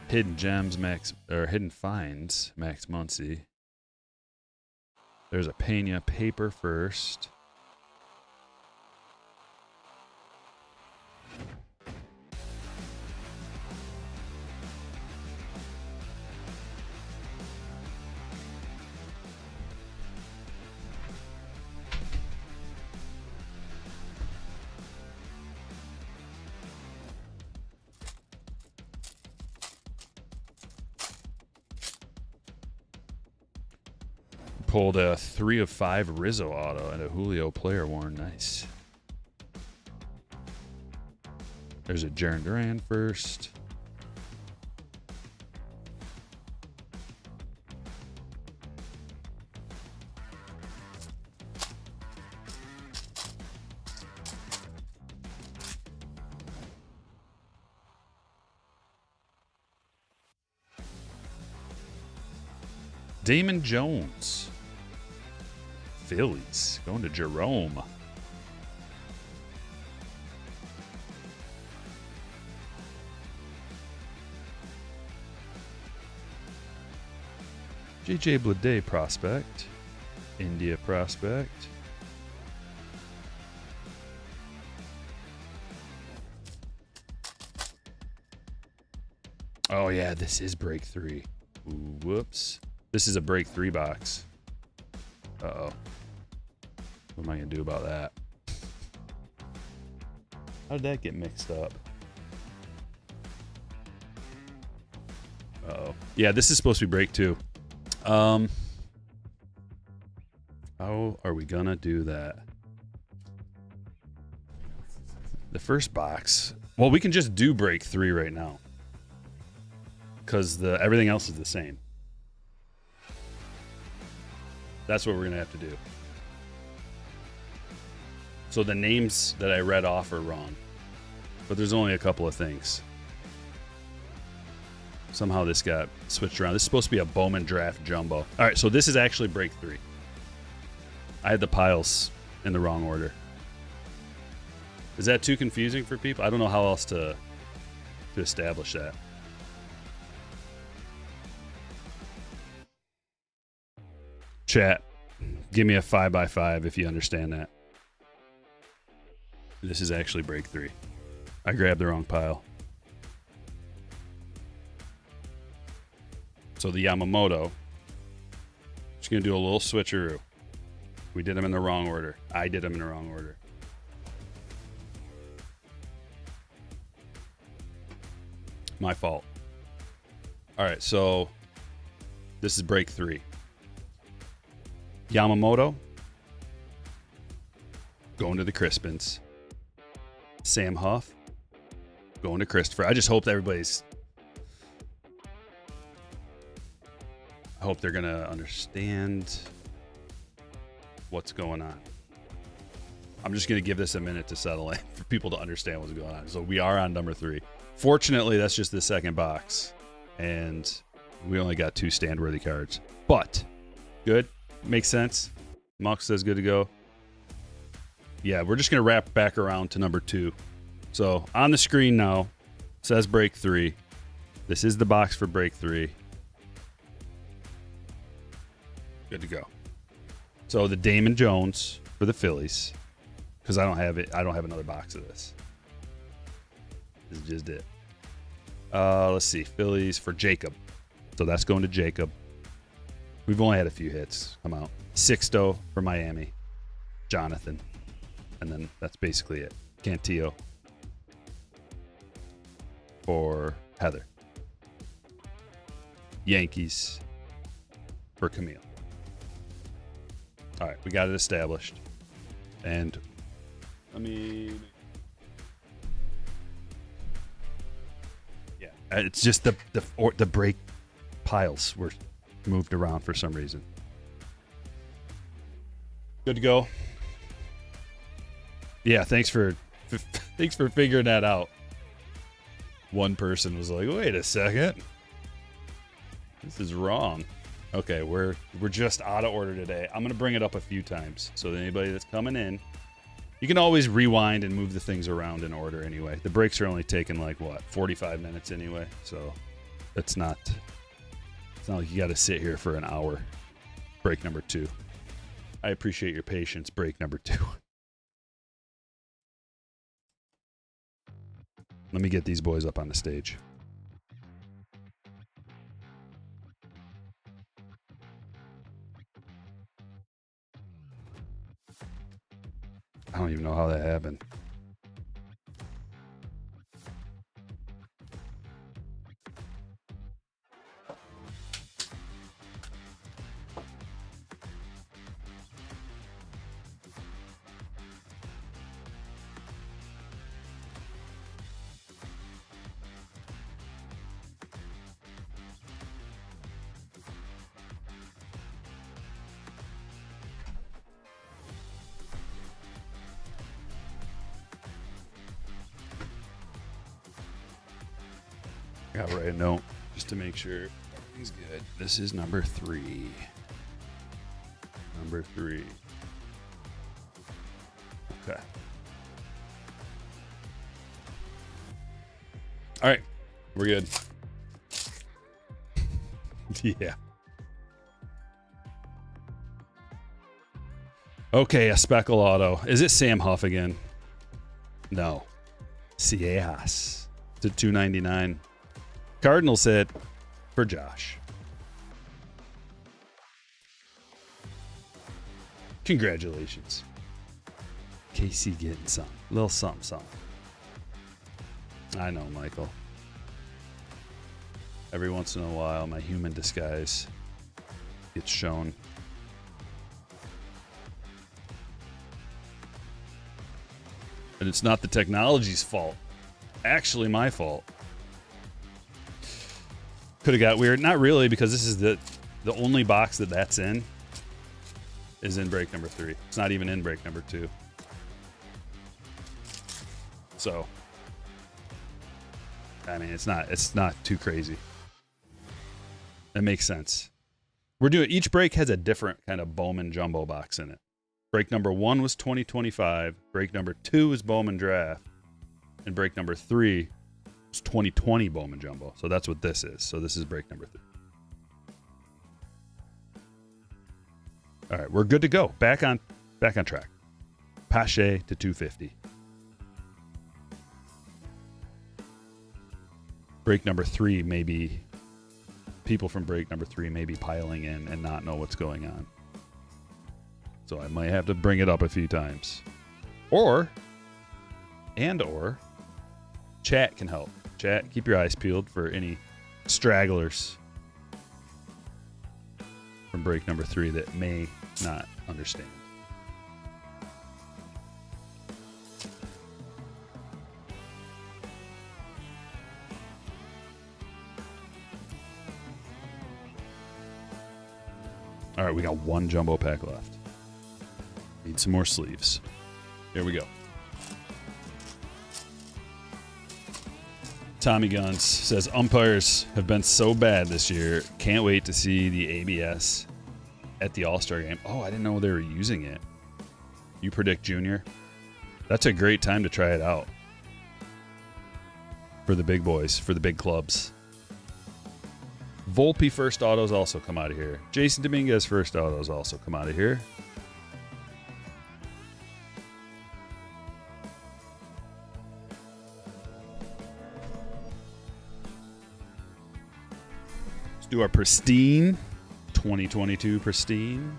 Hidden Gems, Hidden Finds, Max Muncy. There's a Pena paper first. Pulled a 3 of 5 Rizzo auto and a Julio player worn. Nice. There's a Jaron Duran first. Damon Jones. Phillies going to Jerome. JJ Bleday prospect. India prospect. Oh yeah, this is break 3. Ooh, whoops. This is a break 3 box. Uh-oh. What am I going to do about that? How did that get mixed up? Uh-oh. Yeah, this is supposed to be break 2. How are we going to do that? The first box. Well, we can just do break 3 right now. Because everything else is the same. That's what we're going to have to do. So the names that I read off are wrong. But there's only a couple of things. Somehow this got switched around. This is supposed to be a Bowman draft jumbo. All right, so this is actually break 3. I had the piles in the wrong order. Is that too confusing for people? I don't know how else to establish that. Chat, give me a 5x5 if you understand that. This is actually break 3. I grabbed the wrong pile. So the Yamamoto, just going to do a little switcheroo. We did them in the wrong order. I did them in the wrong order. My fault. All right, so this is break 3. Yamamoto, going to the Crispins. Sam Huff, going to Christopher. I just hope that everybody's... I hope they're going to understand what's going on. I'm just going to give this a minute to settle in for people to understand what's going on. So we are on number 3. Fortunately, that's just the second box. And we only got 2 stand-worthy cards. But, good. Makes sense. Muck says good to go. Yeah, we're just going to wrap back around to number 2. So on the screen now, says break 3. This is the box for break 3. Good to go. So the Damon Jones for the Phillies, because I don't have it. I don't have another box of this. This is just it. Let's see. Phillies for Jacob. So that's going to Jacob. We've only had a few hits come out. Sixto for Miami. Jonathan. And then that's basically it. Cantillo for Heather. Yankees for Camille. All right, we got it established. And let me... Yeah, it's just the break piles were moved around for some reason. Good to go. Yeah, thanks for figuring that out. One person was like, "Wait a second, this is wrong." Okay, we're just out of order today. I'm gonna bring it up a few times so that anybody that's coming in, you can always rewind and move the things around in order anyway. The breaks are only taking like what, 45 minutes anyway, so it's not like you got to sit here for an hour. Break number 2. I appreciate your patience. Break number 2. Let me get these boys up on the stage. I don't even know how that happened. I'll write a note just to make sure everything's good. This is number 3. Number 3. Okay. All right. We're good. Yeah. Okay, a Speckle Auto. Is it Sam Huff again? No. Ciejas to $2.99. Cardinals hit for Josh. Congratulations. KC getting some. Little something. I know, Michael. Every once in a while, my human disguise gets shown. And it's not the technology's fault. Actually, my fault. Could have got weird. Not really, because this is the only box that's in is in break number 3. It's not even in break number 2. So, I mean, it's not too crazy. It makes sense. We're doing, each break has a different kind of Bowman jumbo box in it. Break number 1 was 2025. Break number 2 was Bowman draft. And break number 3 was 2020 Bowman jumbo. So that's what this is. So this is break number 3. All right, we're good to go. Back on track. Pache to 250. Break number 3, maybe people from break number 3 may be piling in and not know what's going on. So I might have to bring it up a few times. Or chat can help. Chat, keep your eyes peeled for any stragglers from break number 3 that may not understand. All right, we got 1 jumbo pack left. Need some more sleeves. Here we go. Tommy Guns says, umpires have been so bad this year. Can't wait to see the ABS at the All-Star game. Oh, I didn't know they were using it. You predict Junior? That's a great time to try it out. For the big boys, for the big clubs. Volpe first autos also come out of here. Jason Dominguez first autos also come out of here. Let's do our Pristine 2022 Pristine.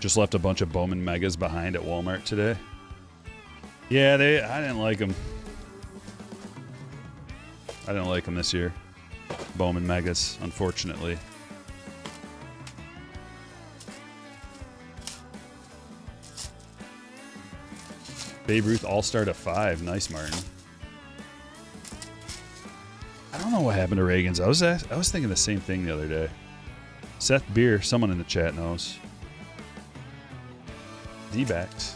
Just left a bunch of Bowman Megas behind at Walmart today. Yeah, I didn't like them. I didn't like them this year. Bowman Megas, unfortunately. Babe Ruth All-Star to 5. Nice, Martin. I don't know what happened to Reagan's. I was thinking the same thing the other day. Seth Beer, someone in the chat knows. D-backs.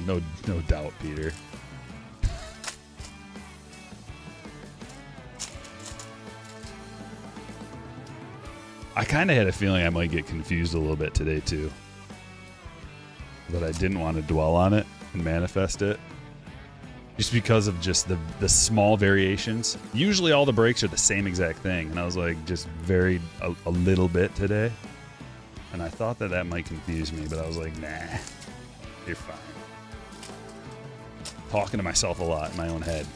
no doubt, Peter. I kind of had a feeling I might get confused a little bit today too, but I didn't want to dwell on it and manifest it, just because of just the small variations. Usually all the breaks are the same exact thing, and I was like just varied a little bit today, and I thought that might confuse me, but I was like, nah, you're fine. Talking to myself a lot in my own head.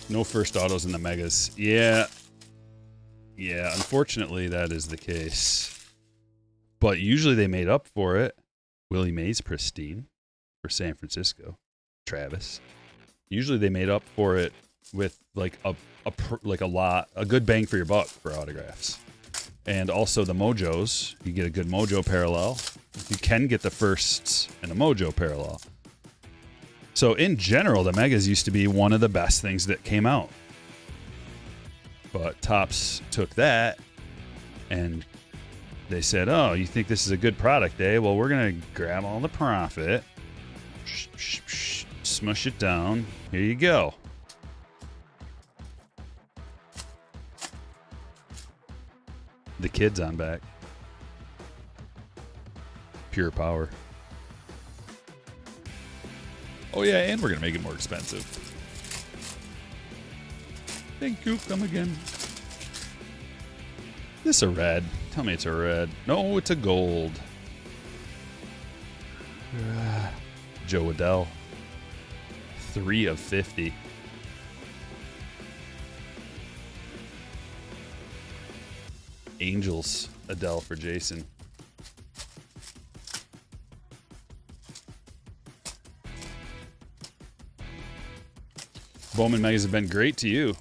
No first autos in the Megas. Yeah, unfortunately that is the case. But usually they made up for it. Willie Mays Pristine for San Francisco. Travis. Usually they made up for it with like a good bang for your buck for autographs. And also the Mojos, you get a good Mojo parallel. You can get the firsts in a Mojo parallel. So in general, the Megas used to be one of the best things that came out. But Topps took that and they said, oh, you think this is a good product, eh? Well, we're going to grab all the profit, smush it down. Here you go. The kid's on back. Pure power. Oh, yeah, and we're going to make it more expensive. Thank you. Come again. This a red. Tell me it's a red. No, it's a gold. Joe Adele. 3 of 50. Angels Adele for Jason. Bowman Megas have been great to you.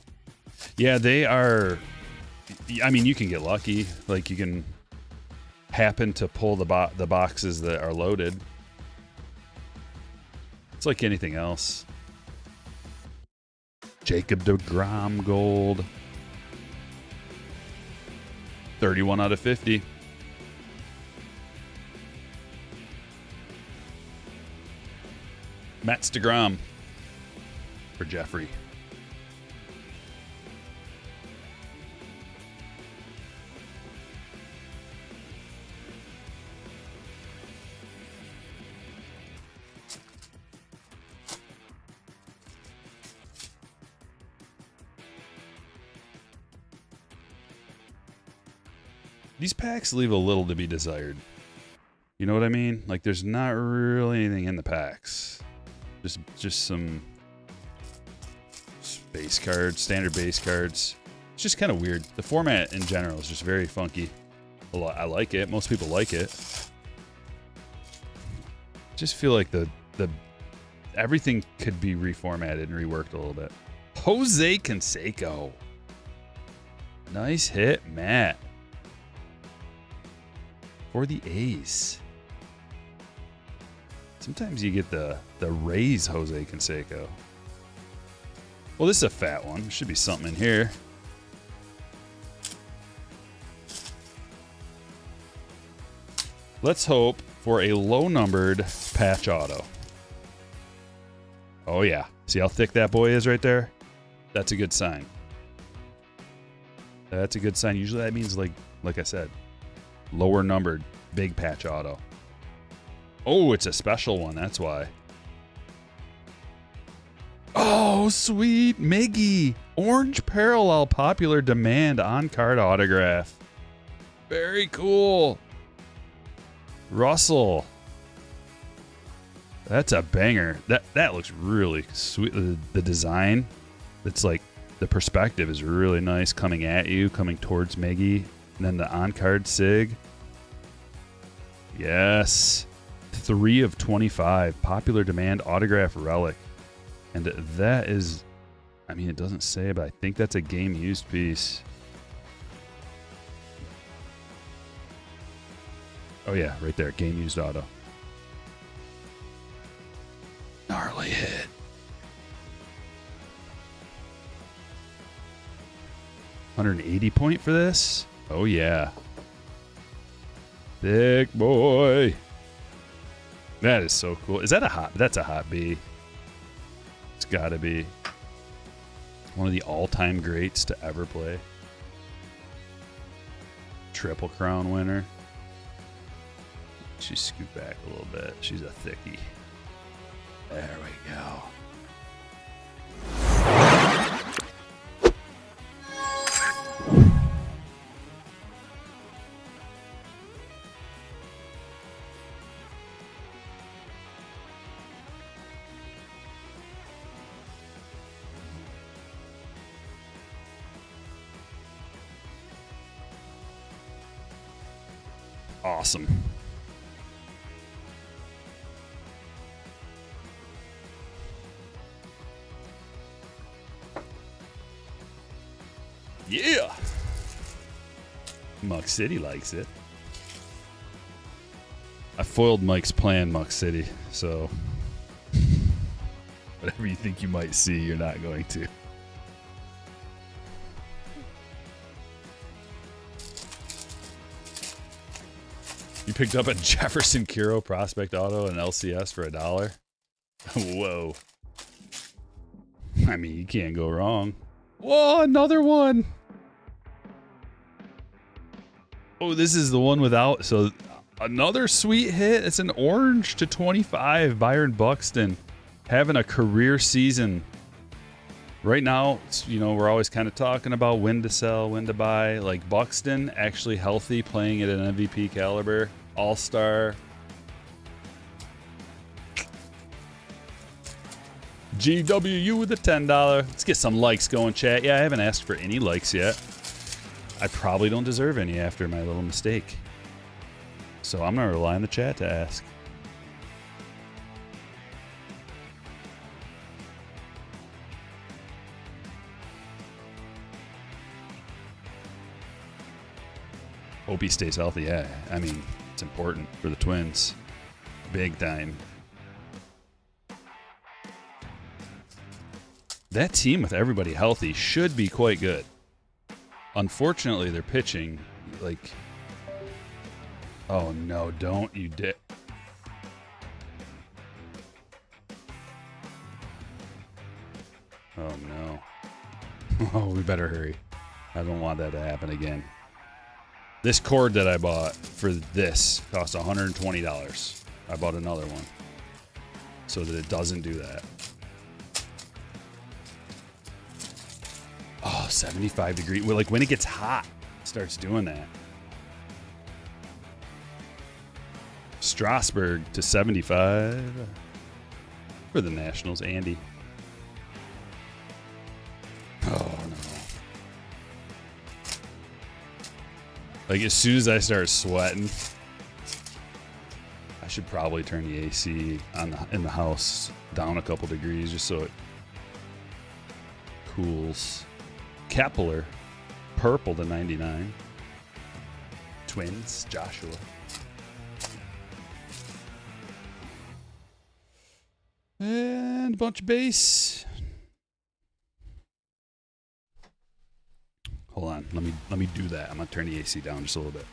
Yeah, they are. I mean, you can get lucky. Like, you can happen to pull the boxes that are loaded. It's like anything else. Jacob deGrom gold. 31 out of 50. Mets deGrom for Jeffrey. These packs leave a little to be desired. You know what I mean? Like, there's not really anything in the packs. Just some base cards, standard base cards. It's just kind of weird. The format in general is just very funky. I like it. Most people like it. Just feel like the everything could be reformatted and reworked a little bit. Jose Canseco. Nice hit, Matt. For the A's. Sometimes you get the Rays Jose Canseco. Well, this is a fat one. There should be something in here. Let's hope for a low-numbered patch auto. Oh, yeah. See how thick that boy is right there? That's a good sign. That's a good sign. Usually that means, like I said, lower numbered, big patch auto. Oh, it's a special one. That's why. Oh, sweet. Miggy. Orange parallel popular demand on-card autograph. Very cool. Russell. That's a banger. That looks really sweet. The design, it's like the perspective is really nice, coming at you, coming towards Miggy. And then the on-card SIG. Yes. 3 of 25. Popular demand autograph relic. And that is, I mean, it doesn't say, but I think that's a game used piece. Oh, yeah, right there. Game used auto. Gnarly hit. $180 point for this? Oh, yeah. Thick boy. That is so cool. Is that a hot? That's a hot B. It's got to be one of the all-time greats to ever play. Triple Crown winner. She scoot back a little bit. She's a thickie. There we go. Awesome. Yeah. Muck City likes it. I foiled Mike's plan, Muck City, so whatever you think you might see, you're not going to. You picked up a Jefferson Curo Prospect Auto and LCS for $1. Whoa. I mean, you can't go wrong. Whoa, another one. Oh, this is the one without. So another sweet hit. It's an orange to 25. Byron Buxton having a career season. Right now, you know, we're always kind of talking about when to sell, when to buy. Like Buxton, actually healthy, playing at an MVP caliber, all-star. GWU with a $10. Let's get some likes going, chat. Yeah, I haven't asked for any likes yet. I probably don't deserve any after my little mistake. So I'm going to rely on the chat to ask. Hope he stays healthy. Yeah, I mean, it's important for the Twins. Big time. That team with everybody healthy should be quite good. Unfortunately, they're pitching like... Oh no, don't you dare. Oh no. Oh, we better hurry. I don't want that to happen again. This cord that I bought for this cost $120. I bought another one so that it doesn't do that. Oh, 75 degree. Well, like when it gets hot, it starts doing that. Strasburg to 75 for the Nationals. Andy. Oh, no. Like as soon as I start sweating, I should probably turn the AC in the house down a couple degrees just so it cools. Kepler, purple to 99. Twins, Joshua. And a bunch of base. Hold on, let me do that. I'm gonna turn the AC down just a little bit.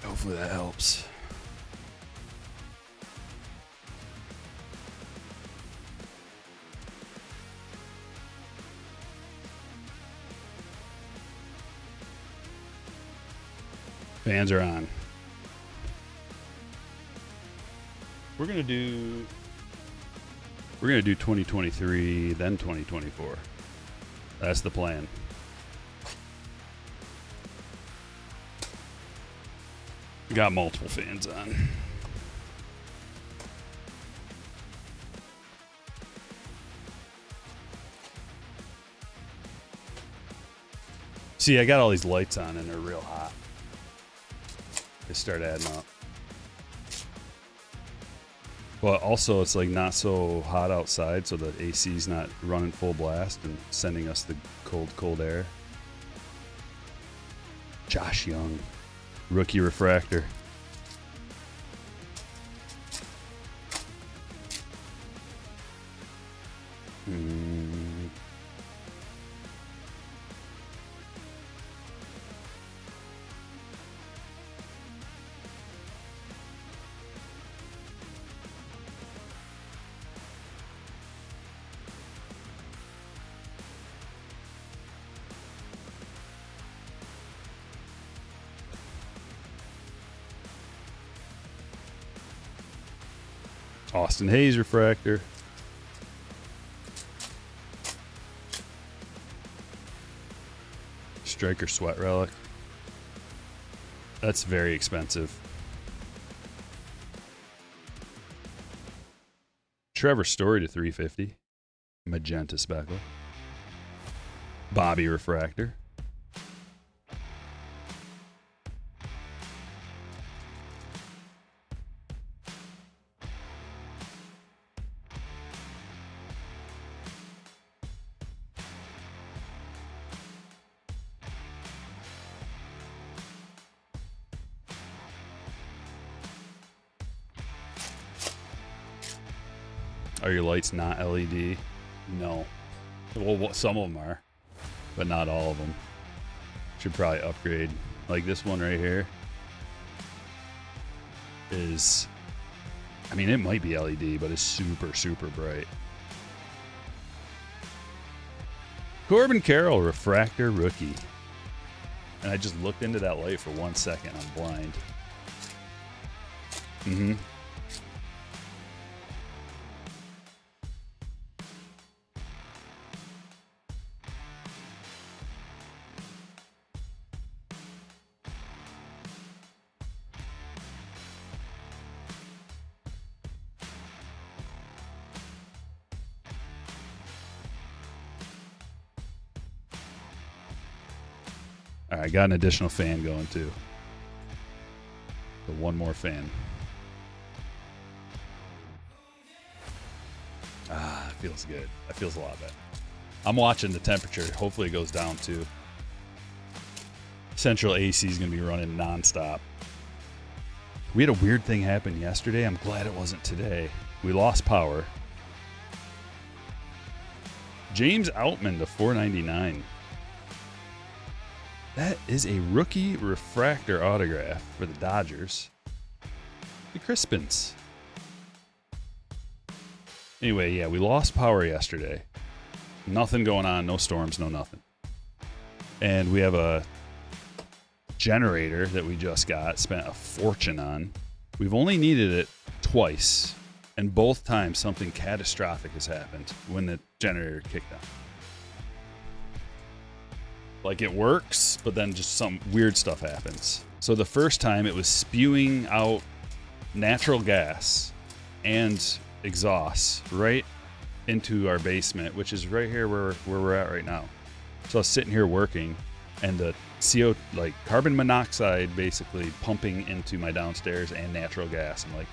Hopefully that helps. Fans are on. We're gonna do 2023, then 2024. That's the plan. Got multiple fans on. See, I got all these lights on and they're real hot. They start adding up. But also it's like not so hot outside, so the AC's not running full blast and sending us the cold air. Josh Young. Rookie refractor. Austin Hayes refractor. Stryker sweat relic. That's very expensive. Trevor Story to 350. Magenta speckle. Bobby refractor. Are your lights not LED? No. Well, some of them are, but not all of them. Should probably upgrade. Like this one right here is, I mean, it might be LED, but it's super, super bright. Corbin Carroll, refractor rookie. And I just looked into that light for 1 second. I'm blind. Mm-hmm. All right, got an additional fan going too. So one more fan. Ah, that feels good. That feels a lot better. I'm watching the temperature. Hopefully it goes down too. Central AC is going to be running nonstop. We had a weird thing happen yesterday. I'm glad it wasn't today. We lost power. James Outman to 499. That is a rookie refractor autograph for the Dodgers. The Crispins. Anyway, yeah, we lost power yesterday. Nothing going on, no storms, no nothing. And we have a generator that we just got, spent a fortune on. We've only needed it twice, and both times something catastrophic has happened when the generator kicked on. Like it works, but then just some weird stuff happens. So the first time it was spewing out natural gas and exhaust right into our basement, which is right here where we're at right now. So I was sitting here working, and the CO, like carbon monoxide, basically pumping into my downstairs and natural gas. I'm like,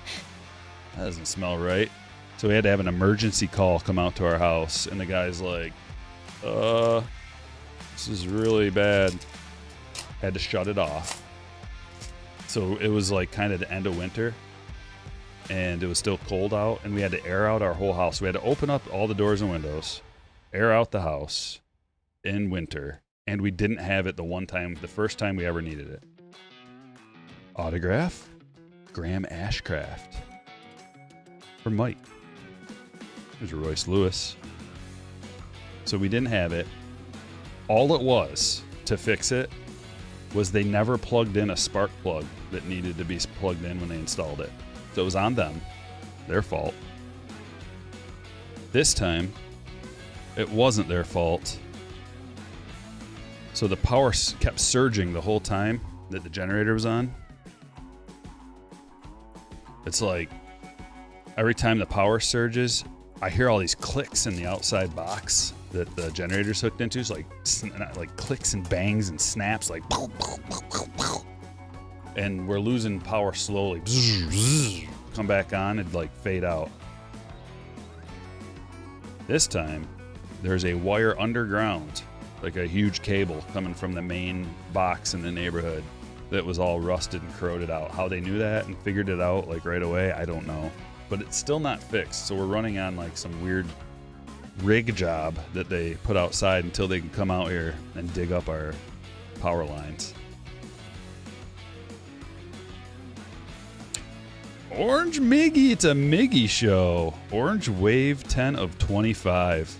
that doesn't smell right. So we had to have an emergency call come out to our house, and the guy's like, this is really bad. Had to shut it off. So it was like kind of the end of winter, and it was still cold out, and we had to air out our whole house. We had to open up all the doors and windows, air out the house in winter, and we didn't have it the first time we ever needed it. Autograph, Graham Ashcraft for Mike. There's Royce Lewis. So we didn't have it. All it was to fix it was they never plugged in a spark plug that needed to be plugged in when they installed it. So it was on them, their fault. This time, it wasn't their fault. So the power kept surging the whole time that the generator was on. It's like every time the power surges, I hear all these clicks in the outside box that the generator's hooked into. It's like clicks and bangs and snaps, like, and we're losing power slowly. Come back on and like fade out. This time, there's a wire underground, like a huge cable coming from the main box in the neighborhood that was all rusted and corroded out. How they knew that and figured it out like right away, I don't know. But it's still not fixed, so we're running on like some weird rig job that they put outside until they can come out here and dig up our power lines. Orange Miggy, it's a Miggy show. Orange Wave 10 of 25.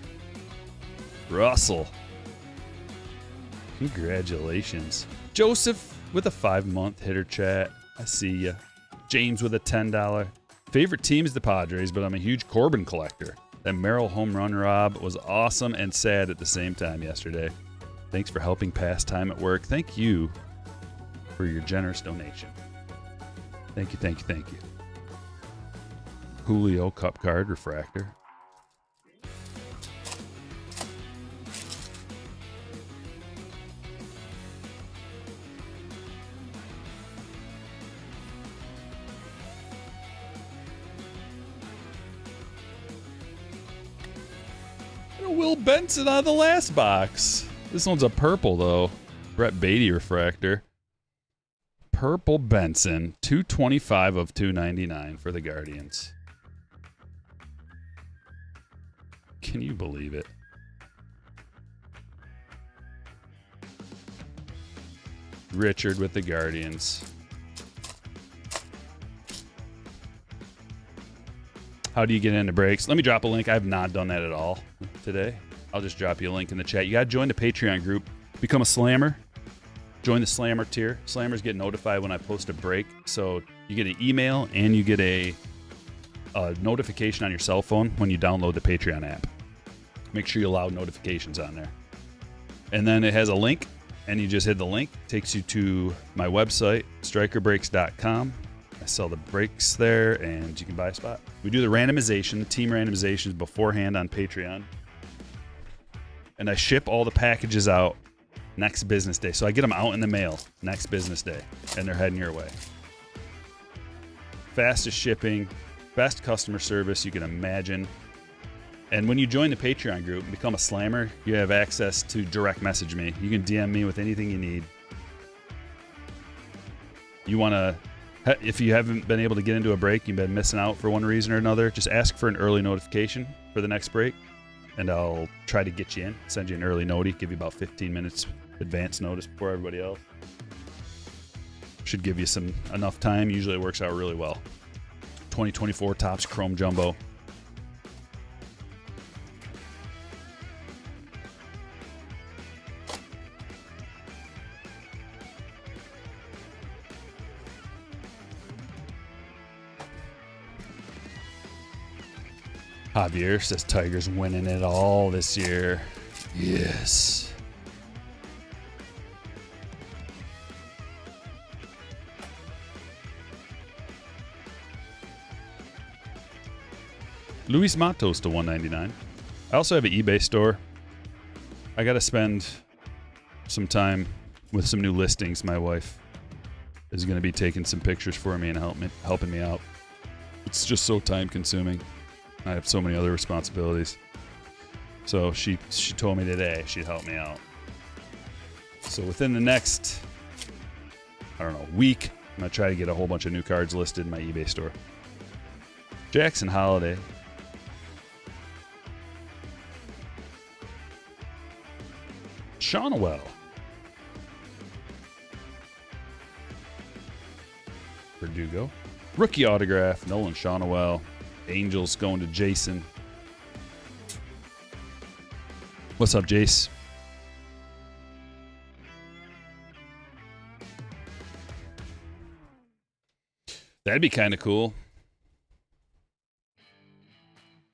Russell. Congratulations. Joseph with a 5-month hitter chat. I see ya. James with a $10. Favorite team is the Padres, but I'm a huge Corbin collector. That Merrill home run rob was awesome and sad at the same time yesterday. Thanks for helping pass time at work. Thank you for your generous donation. Thank you, thank you, thank you. Julio Cup Card Refractor. Will Benson on the last box. This one's a purple, though. Brett Beatty refractor. Purple Benson, 225 of 299 for the Guardians. Can you believe it? Richard with the Guardians. How do you get into breaks? Let me drop a link. I have not done that at all today. I'll just drop you a link in the chat. You got to join the Patreon group. Become a slammer. Join the slammer tier. Slammers get notified when I post a break. So you get an email and you get a notification on your cell phone when you download the Patreon app. Make sure you allow notifications on there. And then it has a link, and you just hit the link. It takes you to my website, strykerbreaks.com. I sell the breaks there, and you can buy a spot. We do the randomization, team randomizations beforehand on Patreon. And I ship all the packages out next business day. So I get them out in the mail next business day, and they're heading your way. Fastest shipping, best customer service you can imagine. And when you join the Patreon group and become a slammer, you have access to direct message me. You can DM me with anything you need. You want to... If you haven't been able to get into a break, you've been missing out for one reason or another, just ask for an early notification for the next break, and I'll try to get you in, send you an early noti, give you about 15 minutes advance notice before everybody else. Should give you enough time. Usually it works out really well. 2024 Topps Chrome Jumbo. Javier says Tigers winning it all this year. Yes. Luis Matos to 199. I also have an eBay store. I got to spend some time with some new listings. My wife is going to be taking some pictures for me and helping me out. It's just so time consuming. I have so many other responsibilities. So she told me today she'd help me out. So within the next, week, I'm going to try to get a whole bunch of new cards listed in my eBay store. Jackson Holiday. Shawnwell. Verdugo. Rookie autograph, Nolan Shawnwell. Angels going to Jason. What's up, Jace? That'd be kind of cool.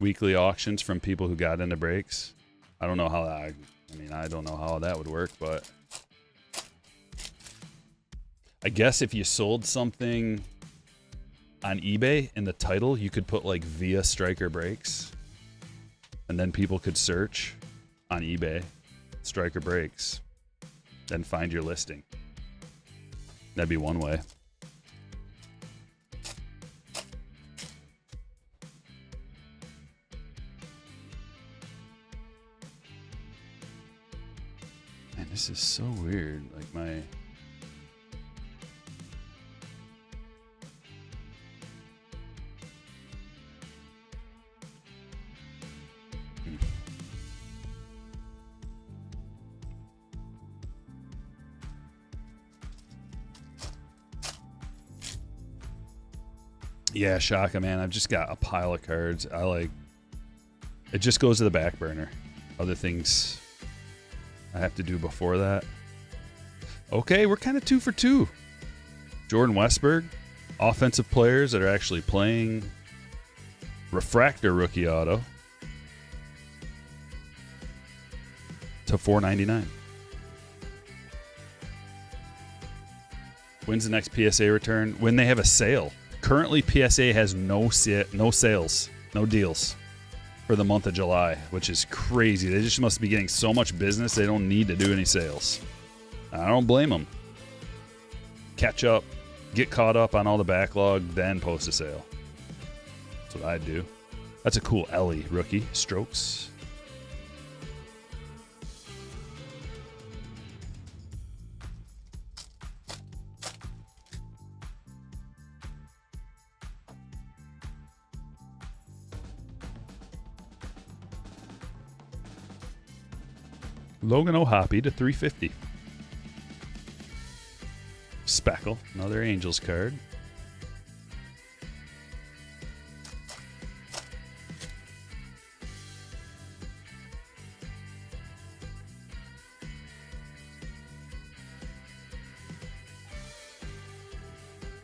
Weekly auctions from people who got into breaks. I don't know how that... I don't know how that would work, but... I guess if you sold something on eBay in the title, you could put like via Stryker Breaks, and then people could search on eBay Stryker Breaks, then find your listing. That'd be one way. Man, this is so weird. Like my... Yeah, Shaka, man. I've just got a pile of cards. It just goes to the back burner. Other things I have to do before that. Okay, we're kind of 2 for 2. Jordan Westberg, offensive players that are actually playing. Refractor rookie auto to $4.99. When's the next PSA return? When they have a sale. Currently, PSA has no sales, no deals for the month of July, which is crazy. They just must be getting so much business they don't need to do any sales. I don't blame them. Catch up, get caught up on all the backlog, then post a sale. That's what I do. That's a cool Ellie rookie. Strokes. Logan O'Hoppy to 350. Speckle, another Angels card.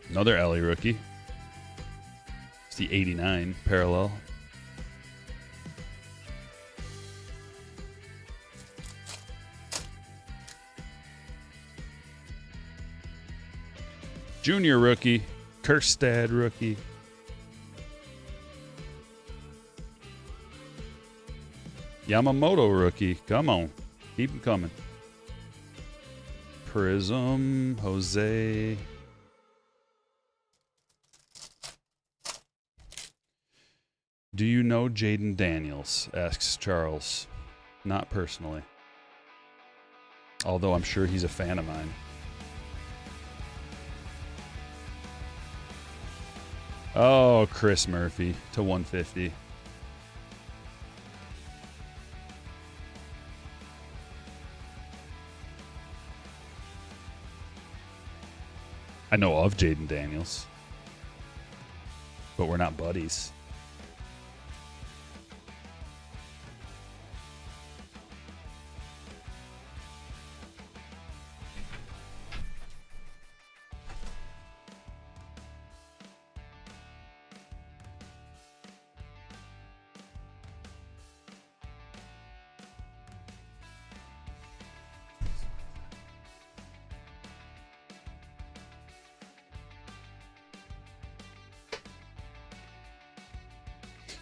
Another Ellie rookie. It's the 89 parallel. Junior rookie, Kerstad rookie. Yamamoto rookie. Come on. Keep them coming. Prism, Jose. Do you know Jaden Daniels? Asks Charles. Not personally. Although I'm sure he's a fan of mine. Oh, Chris Murphy to 150. I know of Jaden Daniels, but we're not buddies.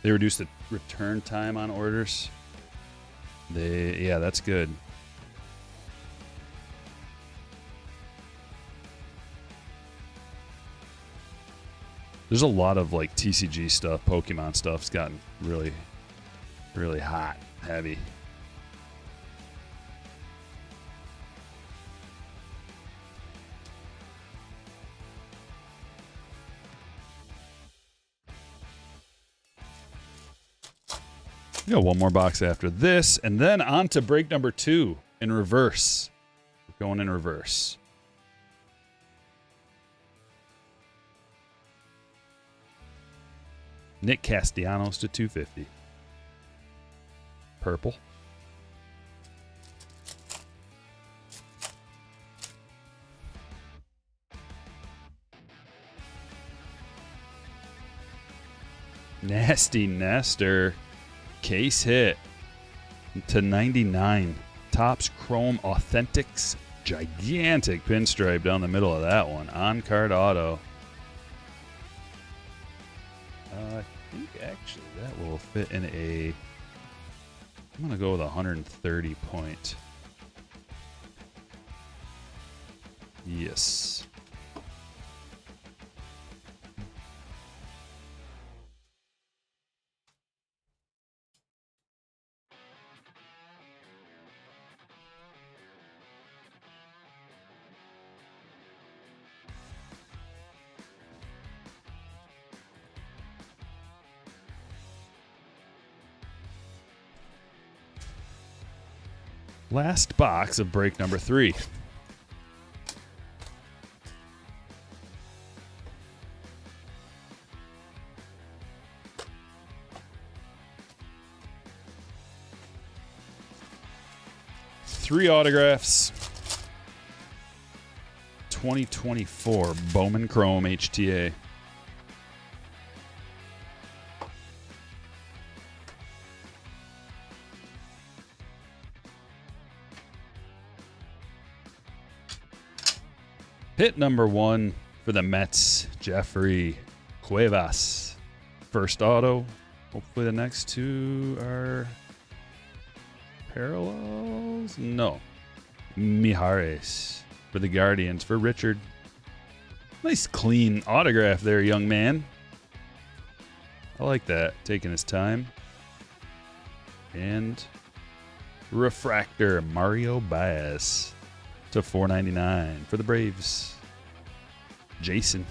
They reduced the return time on orders. Yeah, that's good. There's a lot of like TCG stuff, Pokemon stuff's gotten really, really hot, heavy. We got one more box after this, and then on to break number 2 in reverse. We're going in reverse. Nick Castellanos to 250. Purple. Nasty Nestor. Case hit to 99. Topps Chrome Authentics. Gigantic pinstripe down the middle of that one. On-card auto. I think actually that will fit in a... I'm going to go with 130 point. Yes. Last box of break number 3. Three autographs. 2024 Bowman Chrome HTA. Hit number 1 for the Mets, Jeffrey Cuevas. First auto. Hopefully the next 2 are parallels. No. Mijares for the Guardians for Richard. Nice clean autograph there, young man. I like that. Taking his time. And refractor Mario Baez to $4.99 for the Braves. Jason.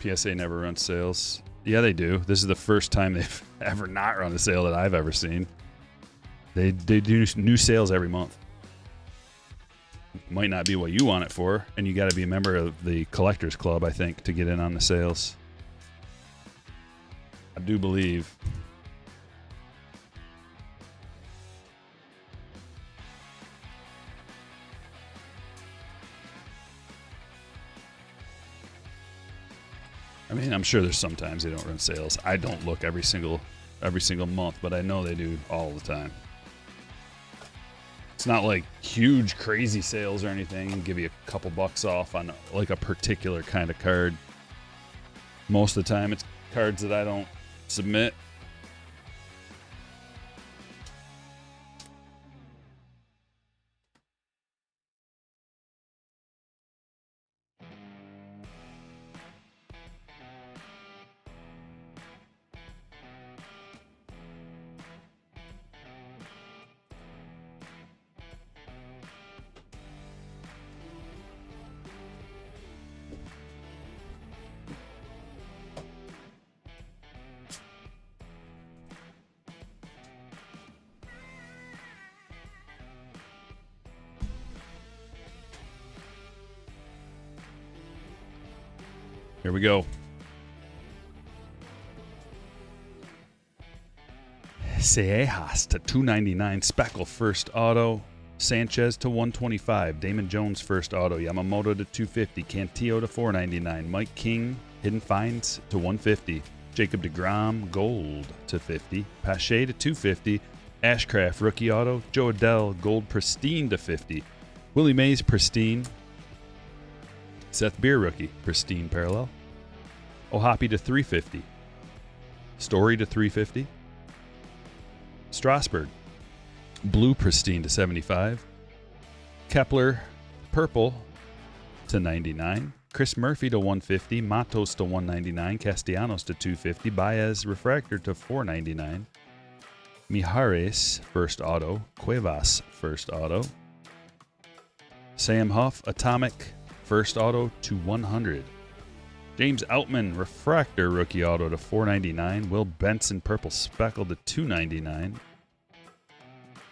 PSA never runs sales. Yeah, they do. This is the first time they've ever not run a sale that I've ever seen. They do new sales every month. Might not be what you want it for, and you got to be a member of the Collectors Club, I think, to get in on the sales. I do believe. I mean, I'm sure there's sometimes they don't run sales. I don't look every single month, but I know they do all the time. It's not like huge, crazy sales or anything. Give you a couple bucks off on like a particular kind of card. Most of the time, it's cards that I don't submit. Here we go. Seijas to $2.99. Speckle first auto. Sanchez to $125. Damon Jones first auto. Yamamoto to $250. Cantillo to $4.99. Mike King hidden finds to $150. Jacob deGrom gold to $50. Pache to $250. Ashcraft rookie auto. Joe Adell gold pristine to $50. Willie Mays pristine. Seth Beer rookie pristine parallel. Ohapi to $350. Story to $350. Strasburg blue pristine to $75. Kepler purple to $99. Chris Murphy to $150. Matos to $199. Castellanos to $250. Baez refractor to $4.99. Mijares first auto. Cuevas first auto. Sam Huff atomic first auto to $100. James Outman refractor rookie auto to $4.99. Will Benson purple speckle to $2.99.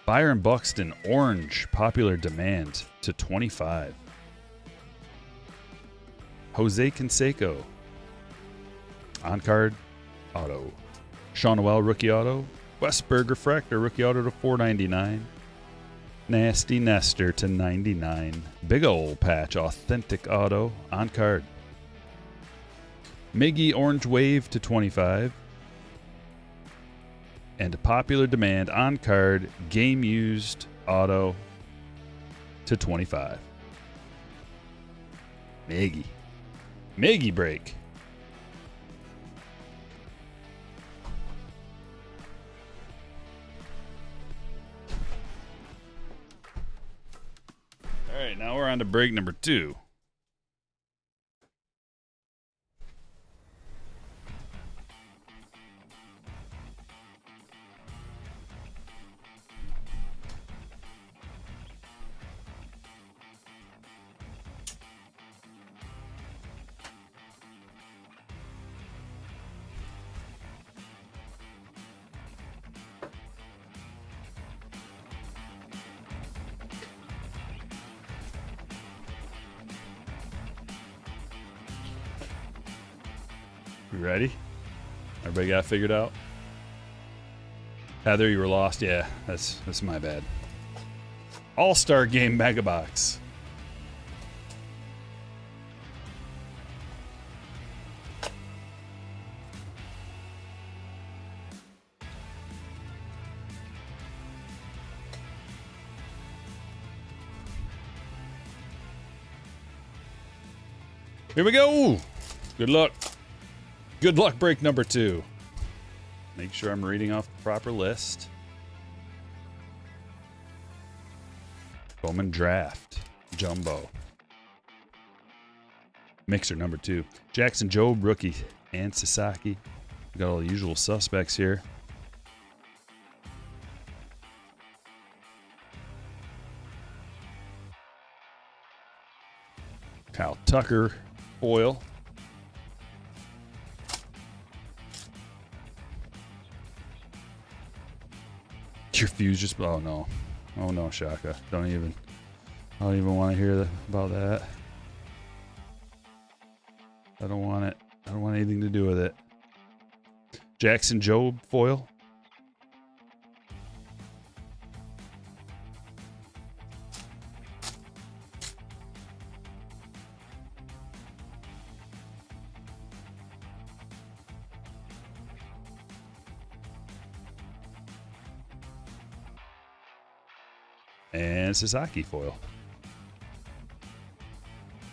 Byron Buxton orange popular demand to $25. Jose Canseco on card auto. Sean Noel rookie auto. Westberg refractor rookie auto to $4.99. Nasty Nestor to $99. Big ol' patch authentic auto on card. Miggy orange wave to $25. And a popular demand on card game used auto to $25. Miggy break. All right, now we're on to break number 2. You ready? Everybody got it figured out? Heather, you were lost. Yeah, that's my bad. All-Star Game Mega Box. Here we go. Good luck. Good luck break number 2. Make sure I'm reading off the proper list. Bowman Draft. Jumbo. Mixer number 2. Jackson Jobe, rookie. And Sasaki. We got all the usual suspects here. Kyle Tucker. Foil. Your fuse just, oh no, Shaka. I don't even want to hear about that. I don't want it. I don't want anything to do with it. Jackson Jobe foil. And Sasaki foil.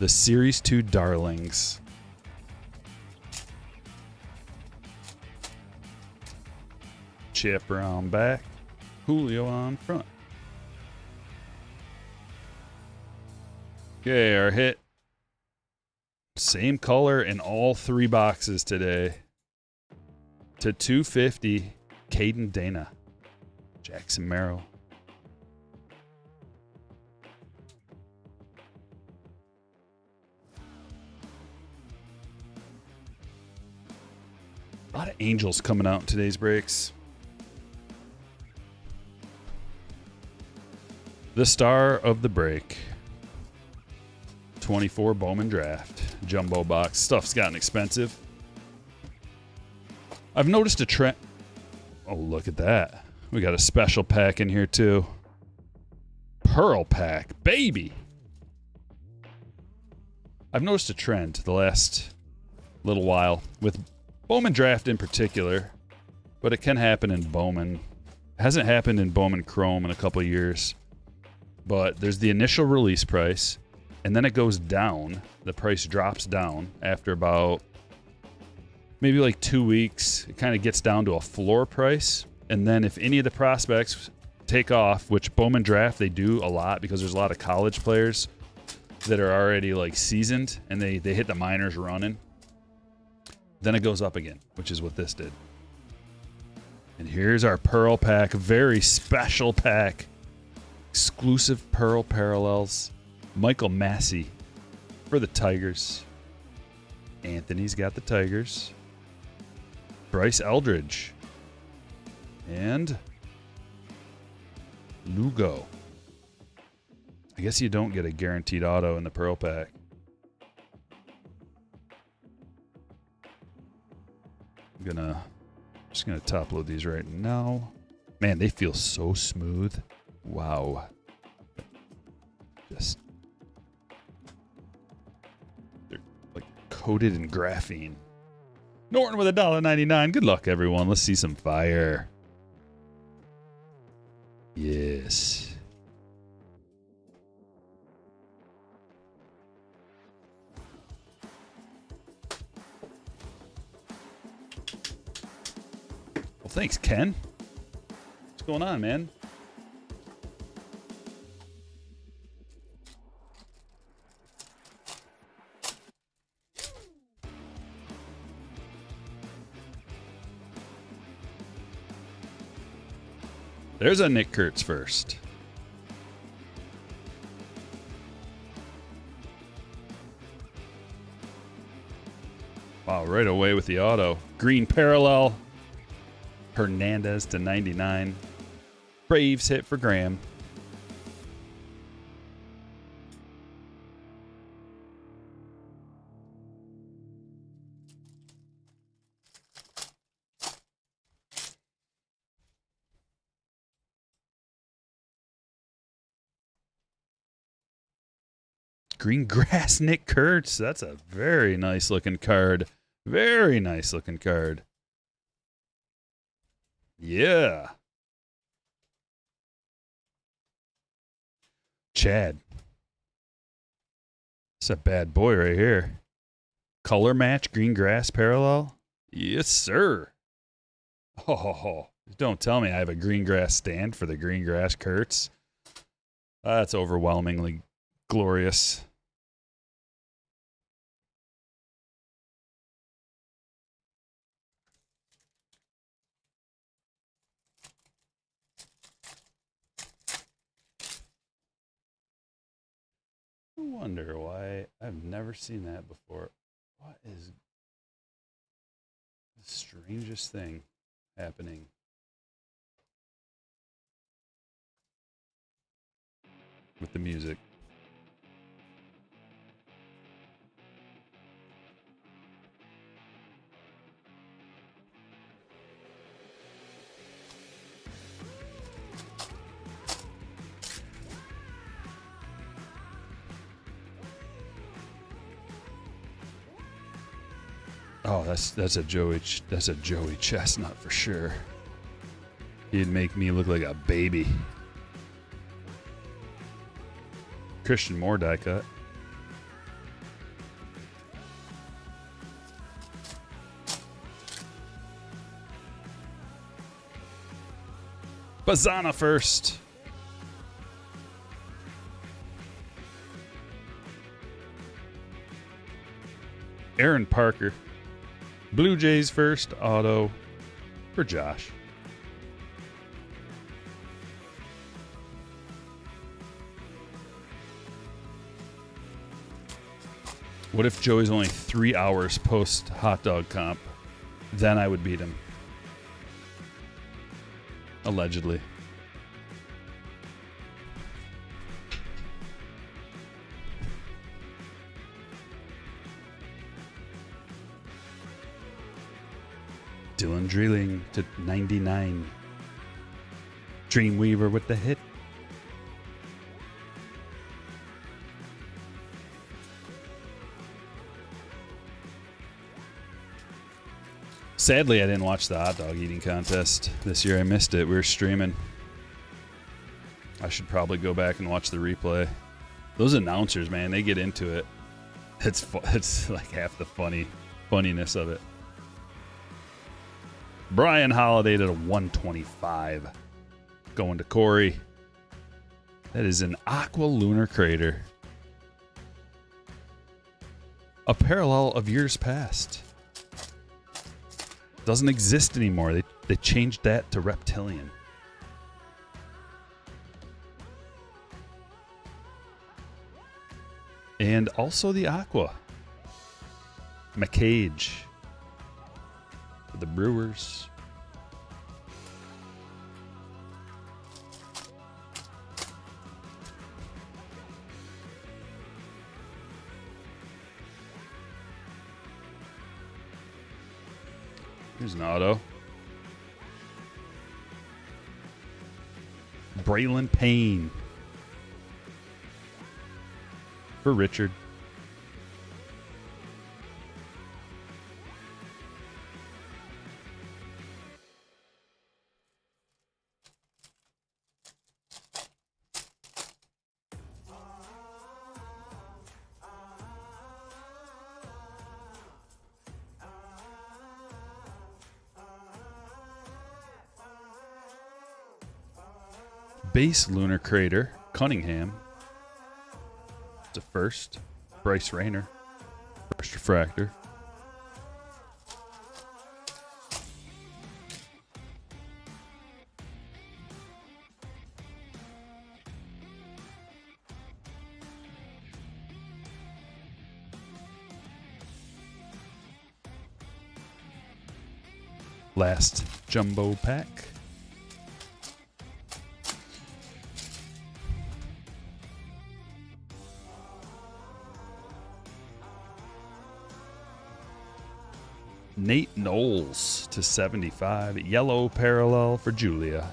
The Series 2 Darlings. Chip around back. Julio on front. Okay, our hit. Same color in all 3 boxes today. To 250, Caden Dana. Jackson Merrill. A lot of Angels coming out in today's breaks. The star of the break. 24 Bowman Draft. Jumbo box. Stuff's gotten expensive. I've noticed a trend. Oh, look at that. We got a special pack in here too. Pearl pack. Baby. I've noticed a trend the last little while with Bowman Draft in particular, but it can happen in Bowman. It hasn't happened in Bowman Chrome in a couple of years, but there's the initial release price, and then it goes down. The price drops down after about maybe like 2 weeks. It kind of gets down to a floor price, and then if any of the prospects take off, which Bowman Draft, they do a lot because there's a lot of college players that are already like seasoned, and they hit the minors running. Then it goes up again, which is what this did. And here's our Pearl pack. Very special pack. Exclusive Pearl parallels. Michael Massey for the Tigers. Anthony's got the Tigers. Bryce Eldridge. And Lugo. I guess you don't get a guaranteed auto in the Pearl pack. Just gonna top load these right now. Man, they feel so smooth. Wow. They're like coated in graphene. Norton with $1.99. Good luck, everyone. Let's see some fire. Yes. Well, thanks, Ken. What's going on, man? There's a Nick Kurtz first. Wow, right away with the auto. Green parallel. Hernandez to 99. Braves hit for Graham. green grass Nick Kurtz. That's a very nice looking card. Very nice looking card. Yeah. Chad. It's a bad boy right here. Color match, green grass parallel. Yes, sir. Oh, don't tell me I have a green grass stand for the green grass Kurtz. That's overwhelmingly glorious. I wonder why I've never seen that before. What is the strangest thing happening? With the music. Oh, that's a Joey Chestnut for sure. He'd make me look like a baby. Christian Moore die cut. Bazana first. Aaron Parker. Blue Jays first auto for Josh. What if Joey's only 3 hours post hot dog comp? Then I would beat him. Allegedly. Dylan Dreeling to 99. Dreamweaver with the hit. Sadly, I didn't watch the hot dog eating contest this year. I missed it. We were streaming. I should probably go back and watch the replay. Those announcers, man, they get into it. It's like half the funniness of it. Brian Holiday to 125. Going to Corey. That is an Aqua Lunar Crater. A parallel of years past. Doesn't exist anymore. They changed that to Reptilian. And also the Aqua. McCage. For the Brewers. Here's an auto. Braylon Payne. For Richard. Base Lunar Crater, Cunningham. It's a first. Bryce Rayner. First refractor. Last jumbo pack. Nate Knowles to 75. Yellow parallel for Julia.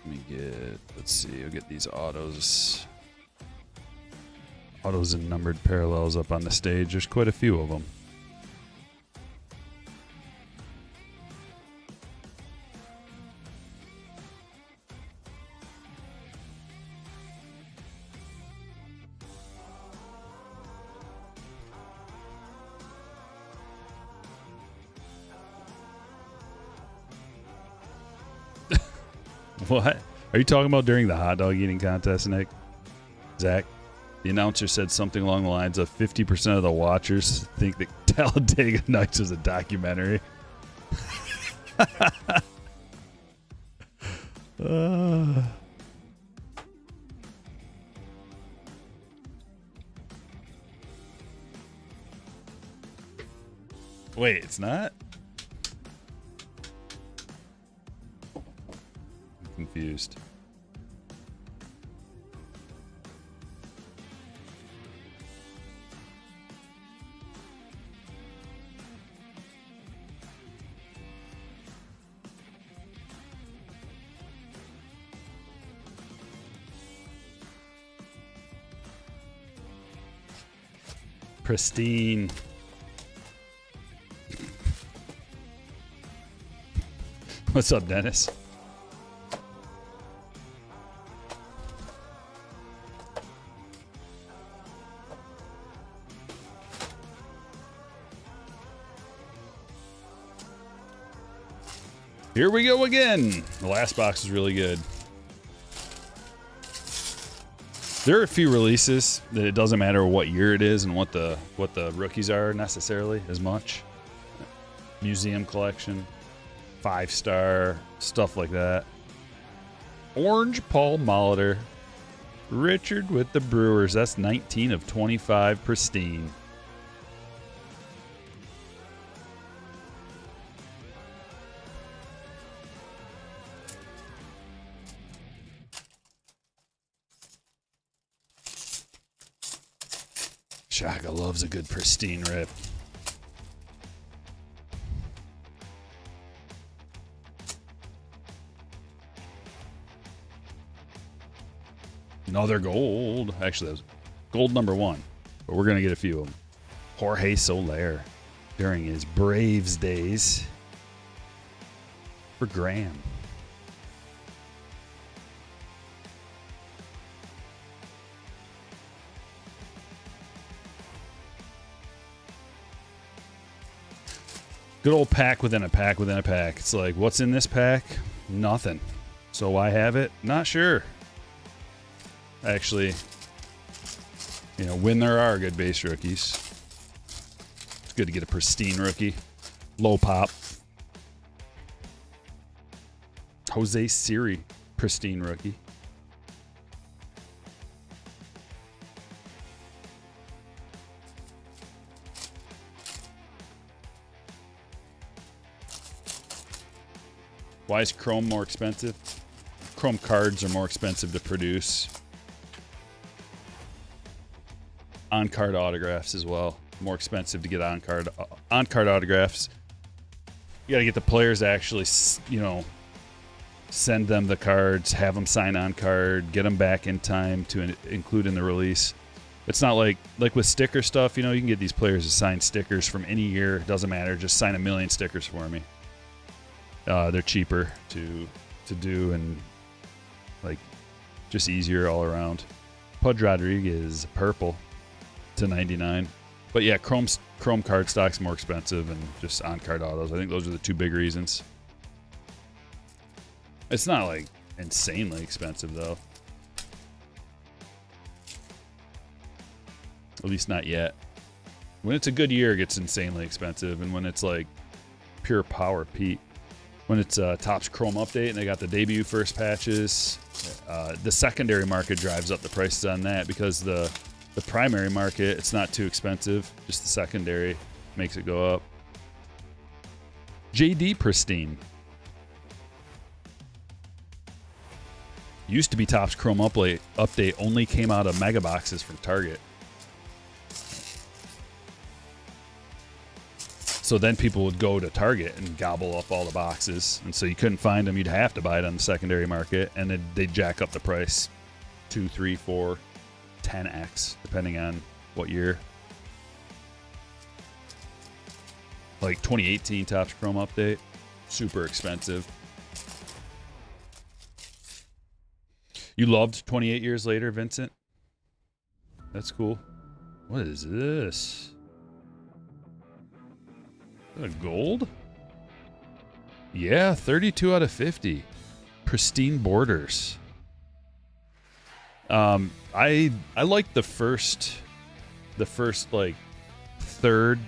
Let me get, let's see, I'll get these autos. Autos and numbered parallels up on the stage. There's quite a few of them. What? Are you talking about during the hot dog eating contest, Nick? Zach? The announcer said something along the lines of 50% of the watchers think that Talladega Nights was a documentary. Wait, it's not? I'm confused. Pristine. What's up, Dennis? Here we go again. The last box is really good. There are a few releases that it doesn't matter what year it is and what the rookies are necessarily as much. Museum collection, 5-star, stuff like that. Orange Paul Molitor. Richard with the Brewers. That's 19 of 25 Pristine. Shaka loves a good Pristine rip. Another gold. Actually, that was gold number 1. But we're going to get a few of them. Jorge Soler during his Braves days for Graham. Good old pack within a pack within a pack. It's like, what's in this pack? Nothing. So why have it? Not sure. Actually, you know, when there are good base rookies, it's good to get a Pristine rookie. Low pop. Jose Siri, Pristine rookie. Why is Chrome more expensive? Chrome cards are more expensive to produce. On-card autographs as well. More expensive to get on-card autographs. You got to get the players to actually, you know, send them the cards, have them sign on-card, get them back in time to include in the release. It's not like with sticker stuff, you know, you can get these players to sign stickers from any year. It doesn't matter. Just sign 1 million stickers for me. They're cheaper to do and like just easier all around. Pudge Rodriguez purple to 99, but yeah, Chrome card stock's more expensive and just on card autos. I think those are the two big reasons. It's not like insanely expensive though. At least not yet. When it's a good year, it gets insanely expensive, and when it's like pure power Pete. When it's Topps Chrome update and they got the debut first patches, the secondary market drives up the prices on that because the primary market, it's not too expensive. Just the secondary makes it go up. JD Pristine. Used to be Topps Chrome update only came out of mega boxes from Target. So then people would go to Target and gobble up all the boxes. And so you couldn't find them. You'd have to buy it on the secondary market. And then they'd jack up the price 2, 3, 4, 10x, depending on what year. Like 2018 Topps Chrome update. Super expensive. You loved 28 years later, Vincent? That's cool. What is this? Is that a gold? Yeah, 32 out of 50. Pristine borders. I like the first like third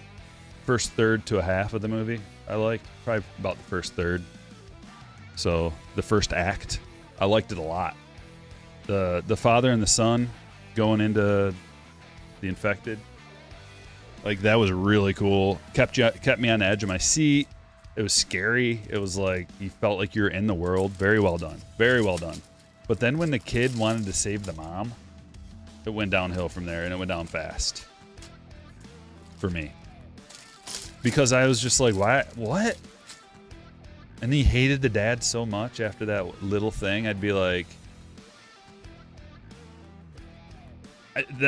to a half of the movie. I liked probably about the first third. So the first act, I liked it a lot. The father and the son going into the infected, like that was really cool. Kept me on the edge of my seat. It was scary. It was like you felt like you were in the world. Very well done. Very well done. But then when the kid wanted to save the mom, it went downhill from there, and it went down fast for me. Because I was just like, why? What? And he hated the dad so much after that little thing. I'd be like,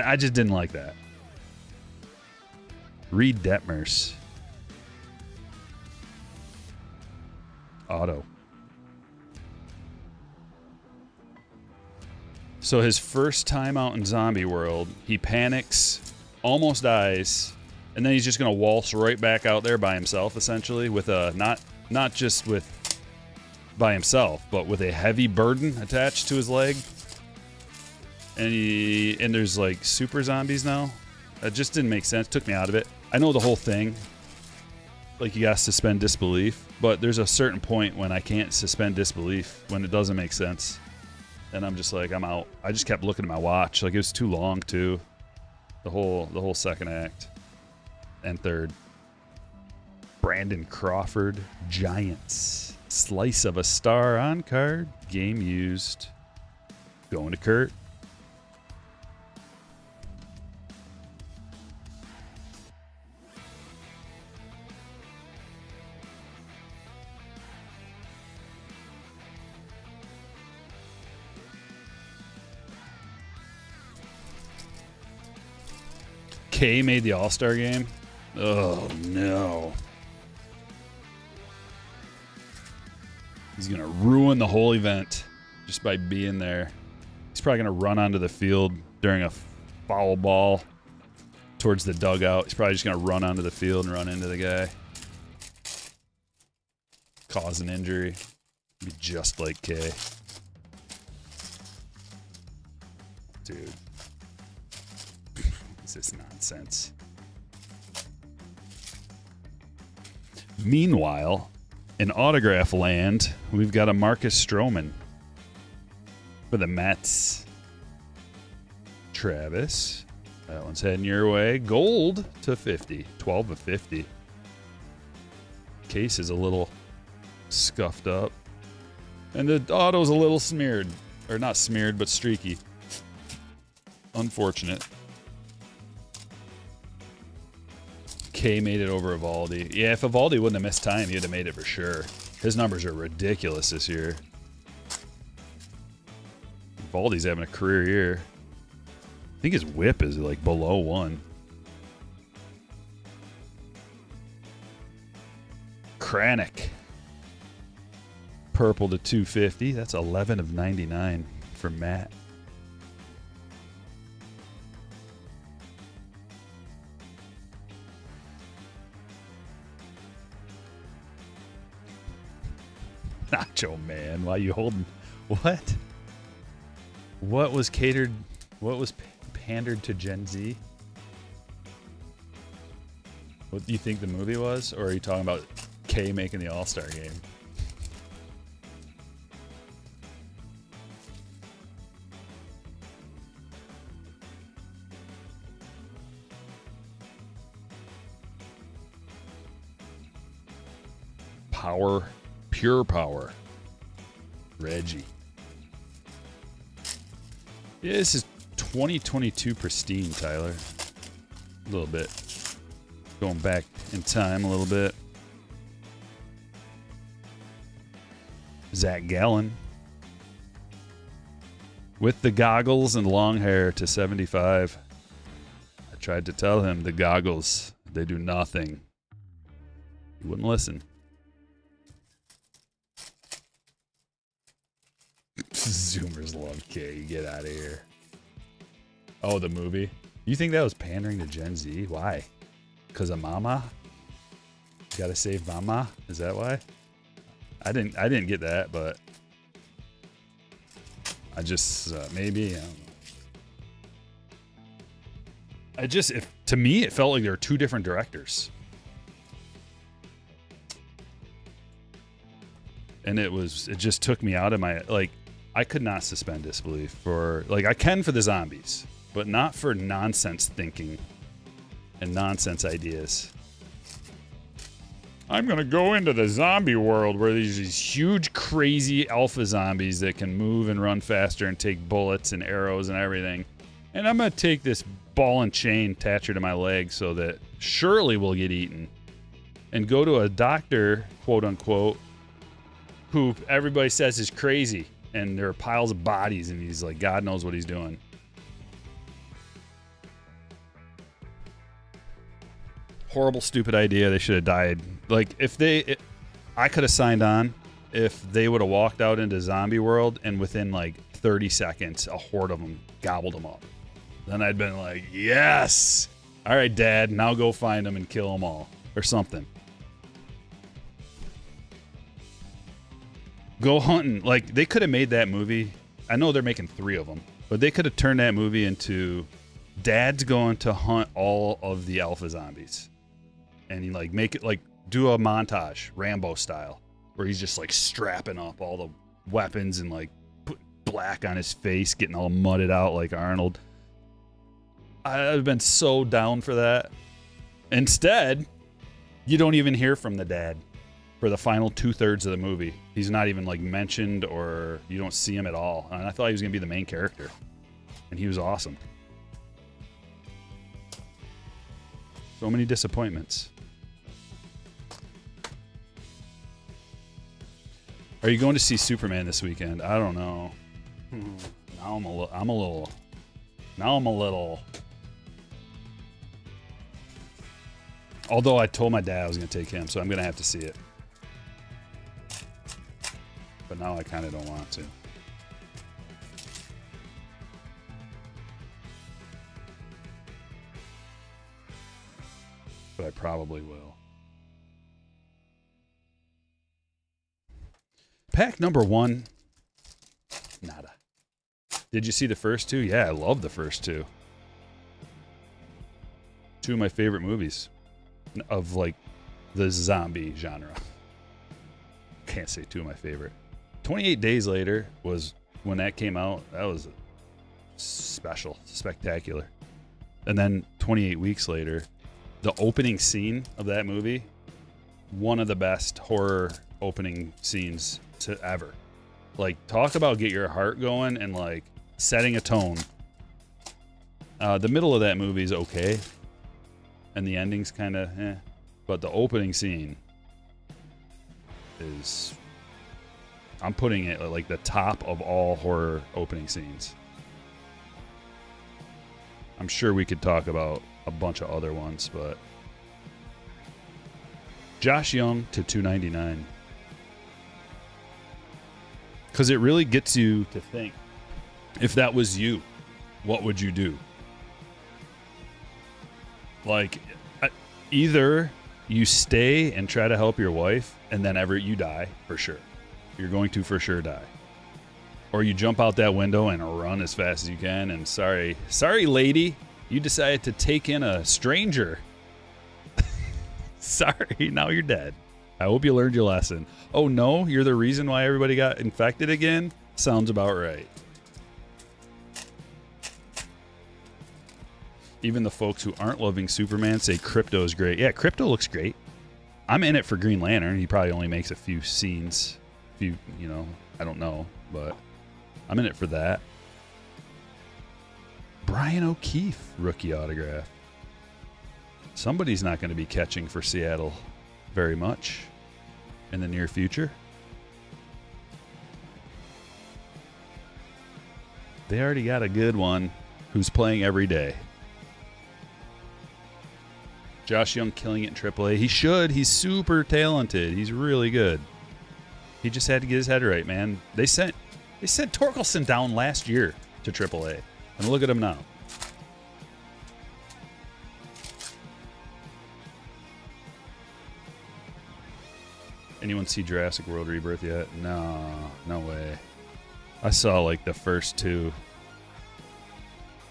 I just didn't like that. Reed Detmers. Auto. So his first time out in Zombie World, he panics, almost dies, and then he's just gonna waltz right back out there by himself, essentially, with a not just with by himself, but with a heavy burden attached to his leg. And there's like super zombies now. That just didn't make sense. Took me out of it. I know the whole thing. Like you gotta suspend disbelief, but there's a certain point when I can't suspend disbelief when it doesn't make sense. And I'm just like, I'm out. I just kept looking at my watch. Like it was too long too. The whole second act and third. Brandon Crawford, Giants. Slice of a star on card. Game used. Going to Kurt. K made the All-Star game. Oh no. He's gonna ruin the whole event just by being there. He's probably gonna run onto the field during a foul ball towards the dugout. He's probably just gonna run onto the field and run into the guy. Cause an injury. Be just like K. Dude. This nonsense. Meanwhile, in autograph land, we've got a Marcus Stroman for the Mets. Travis, that one's heading your way. Gold to 50, 12 of 50. Case is a little scuffed up, and the auto's a little smeared, or not smeared, but streaky. Unfortunate. K made it over Evaldi. Yeah, if Evaldi wouldn't have missed time, he'd have made it for sure. His numbers are ridiculous this year. Evaldi's having a career year. I think his whip is like below 1. Kranick. Purple to 250. That's 11 of 99 for Matt. Nacho Man, why you holding? What? What was catered? What was pandered to Gen Z? What do you think the movie was? Or are you talking about K making the All-Star game? Power. Pure power. Reggie. Yeah, this is 2022 Pristine, Tyler. A little bit. Going back in time a little bit. Zach Gallen with the goggles and long hair to 75. I tried to tell him the goggles, they do nothing. He wouldn't listen. Zoomers love K. Get out of here. Oh, the movie? You think that was pandering to Gen Z? Why? Because of Mama? Gotta save Mama? Is that why? I didn't get that, but I just maybe I don't know. To me it felt like there were two different directors, and it just took me out of my, like, I could not suspend disbelief for, like, I can for the zombies, but not for nonsense thinking and nonsense ideas. I'm going to go into the zombie world where there's these huge, crazy alpha zombies that can move and run faster and take bullets and arrows and everything. And I'm going to take this ball and chain, attach her to my leg so that surely we'll get eaten. And go to a doctor, quote unquote, who everybody says is crazy. And there are piles of bodies and he's like, God knows what he's doing. Horrible, stupid idea. They should have died. Like, I could have signed on if they would have walked out into zombie world and within like 30 seconds, a horde of them gobbled them up. Then I'd been like, yes. All right, Dad, now go find them and kill them all or something. Go hunting. Like, they could have made that movie. I know they're making 3 of them, but they could have turned that movie into Dad's going to hunt all of the alpha zombies. And you like make it like do a montage, Rambo style, where he's just like strapping up all the weapons and like put black on his face, getting all mudded out like Arnold. I've been so down for that. Instead, you don't even hear from the dad for the final 2/3 of the movie. He's not even like mentioned, or you don't see him at all. And I thought he was gonna be the main character, and he was awesome. So many disappointments. Are you going to see Superman this weekend? I don't know. Now I'm a little. Although I told my dad I was going to take him, so I'm going to have to see it. But now I kind of don't want to. But I probably will. Pack number 1, nada. Did you see the first 2? Yeah, I love the first 2. 2 of my favorite movies of like the zombie genre. Can't say 2 of my favorite. 28 Days Later was when that came out. That was special, spectacular. And then 28 Weeks Later, the opening scene of that movie, one of the best horror opening scenes to ever. Like, talk about get your heart going and like setting a tone. The middle of that movie is okay, and the ending's kind of but the opening scene is, I'm putting it at like the top of all horror opening scenes. I'm sure we could talk about a bunch of other ones, but Josh Young to 299. Because it really gets you to think, if that was you, what would you do? Like, either you stay and try to help your wife, and then you die for sure. You're going to for sure die. Or you jump out that window and run as fast as you can, and sorry lady, you decided to take in a stranger. Sorry, now you're dead. I hope you learned your lesson. Oh no, you're the reason why everybody got infected again? Sounds about right. Even the folks who aren't loving Superman say Crypto is great. Yeah, Crypto looks great. I'm in it for Green Lantern. He probably only makes a few scenes. I don't know, but I'm in it for that. Brian O'Keefe, rookie autograph. Somebody's not going to be catching for Seattle very much in the near future. They already got a good one who's playing every day. Josh Young killing it in AAA. He should. He's super talented. He's really good. He just had to get his head right, man. They sent Torkelson down last year to AAA. And look at him now. Anyone see Jurassic World Rebirth yet? No way. I saw like the first two.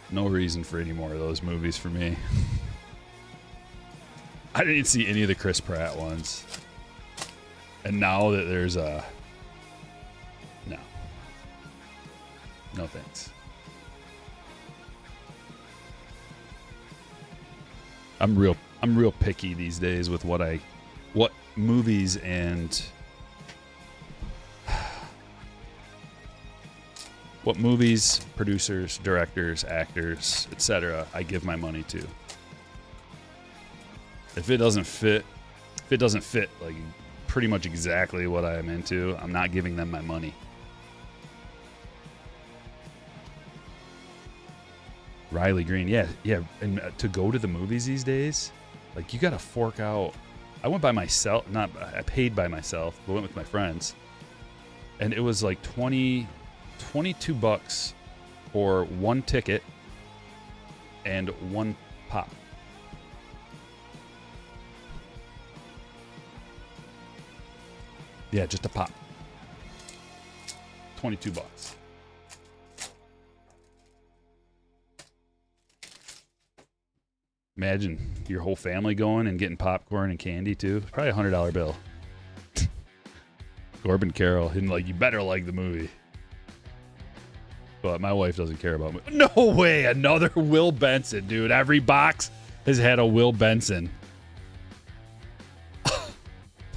No reason for any more of those movies for me. I didn't see any of the Chris Pratt ones. And now that there's a... No thanks. I'm real picky these days with what movies and what movies, producers, directors, actors, etc. I give my money to. If it doesn't fit like pretty much exactly what I am into, I'm not giving them my money. Riley Green, yeah, and to go to the movies these days, like you got to fork out. I went by myself, I paid by myself, but went with my friends, and it was like $22 for one ticket and one pop. Yeah, just a pop. $22. Imagine your whole family going and getting popcorn and candy too. Probably $100 bill. Corbin Carroll, and like you better like the movie. But my wife doesn't care about me. No way, another Will Benson, dude. Every box has had a Will Benson.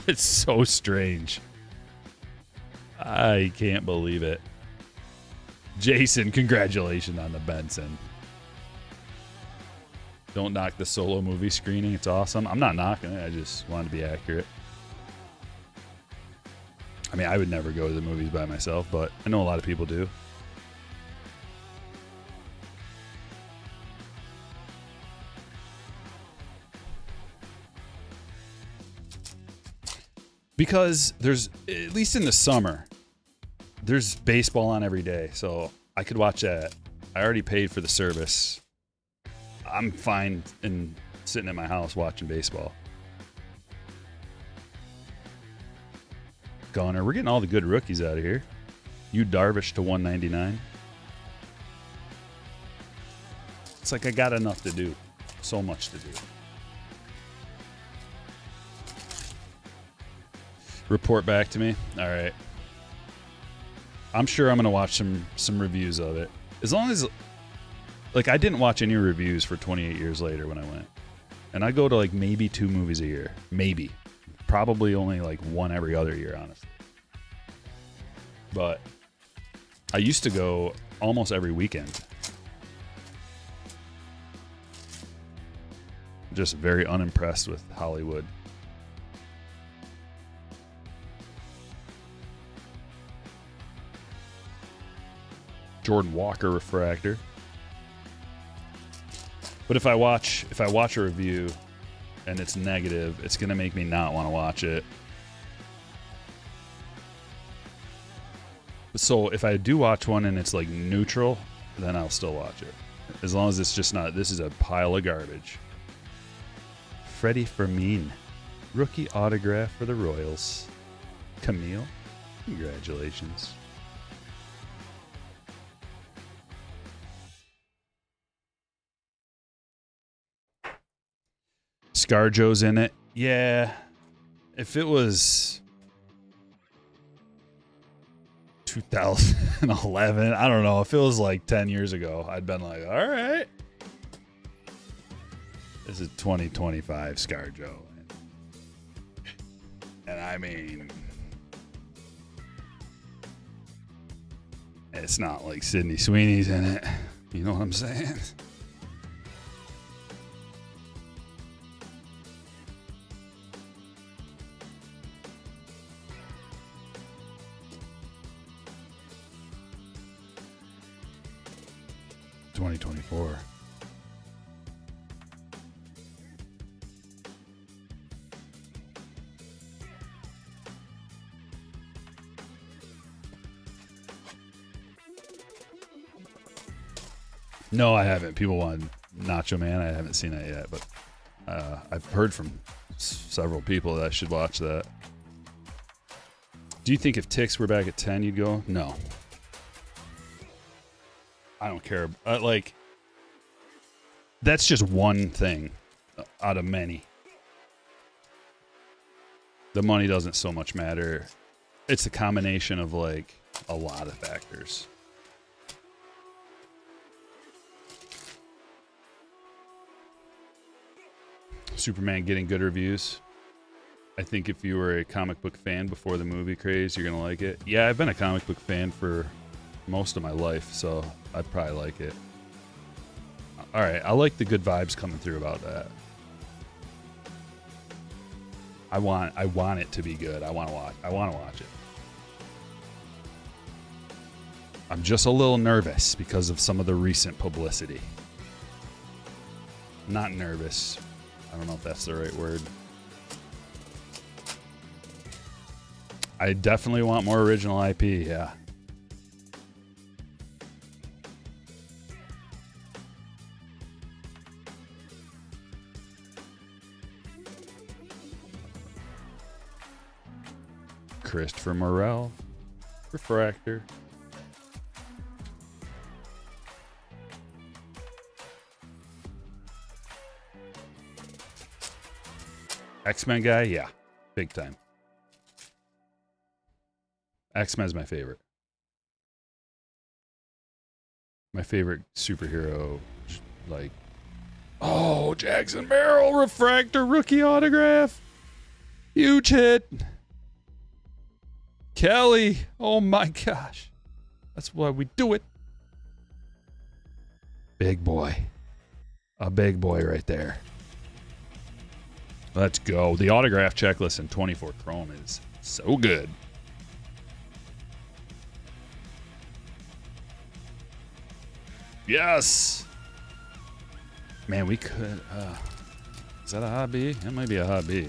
It's so strange. I can't believe it. Jason, congratulations on the Benson. Don't knock the Solo movie screening. It's awesome. I'm not knocking it. I just wanted to be accurate. I mean, I would never go to the movies by myself, but I know a lot of people do. Because there's, at least in the summer, there's baseball on every day. So I could watch that. I already paid for the service. I'm fine in sitting at my house watching baseball. Gunner, we're getting all the good rookies out of here. You Darvish to 199. It's like I got enough to do. So much to do. Report back to me. All right. I'm sure I'm going to watch some reviews of it. As long as... Like, I didn't watch any reviews for 28 years later when I went. And I go to, like, maybe 2 movies a year. Maybe. Probably only, like, 1 every other year, honestly. But I used to go almost every weekend. Just very unimpressed with Hollywood. Jordan Walker refractor. But if I watch a review and it's negative, it's gonna make me not want to watch it. So if I do watch one and it's like neutral, then I'll still watch it. As long as it's just not, this is a pile of garbage. Freddie Fermin, rookie autograph for the Royals. Camille, congratulations. ScarJo's in it. Yeah. If it was 2011, I don't know. If it was like 10 years ago, I'd been like, all right. This is 2025 ScarJo. And I mean, it's not like Sydney Sweeney's in it. You know what I'm saying? 2024. No, I haven't. People want Nacho Man. I haven't seen that yet, but I've heard from several people that I should watch that. Do you think if Ticks were back at 10, you'd go? No. I don't care. Like, that's just one thing out of many. The money doesn't so much matter. It's a combination of, like, a lot of factors. Superman getting good reviews. I think if you were a comic book fan before the movie craze, you're going to like it. Yeah, I've been a comic book fan for most of my life, so I'd probably like it. All right, I like the good vibes coming through about that. I want it to be good. I want to watch it. I'm just a little nervous because of some of the recent publicity. Not nervous. I don't know if that's the right word. I definitely want more original IP, yeah. Christopher Morel, Refractor. X-Men guy, yeah, big time. X-Men's my favorite. My favorite superhero, like, oh, Jackson Merrill, Refractor, rookie autograph. Huge hit. Kelly, oh my gosh. That's why we do it. Big boy. A big boy right there. Let's go. The autograph checklist in 24 Chrome is so good. Yes. Man, we could. Is that a hobby? That might be a hobby.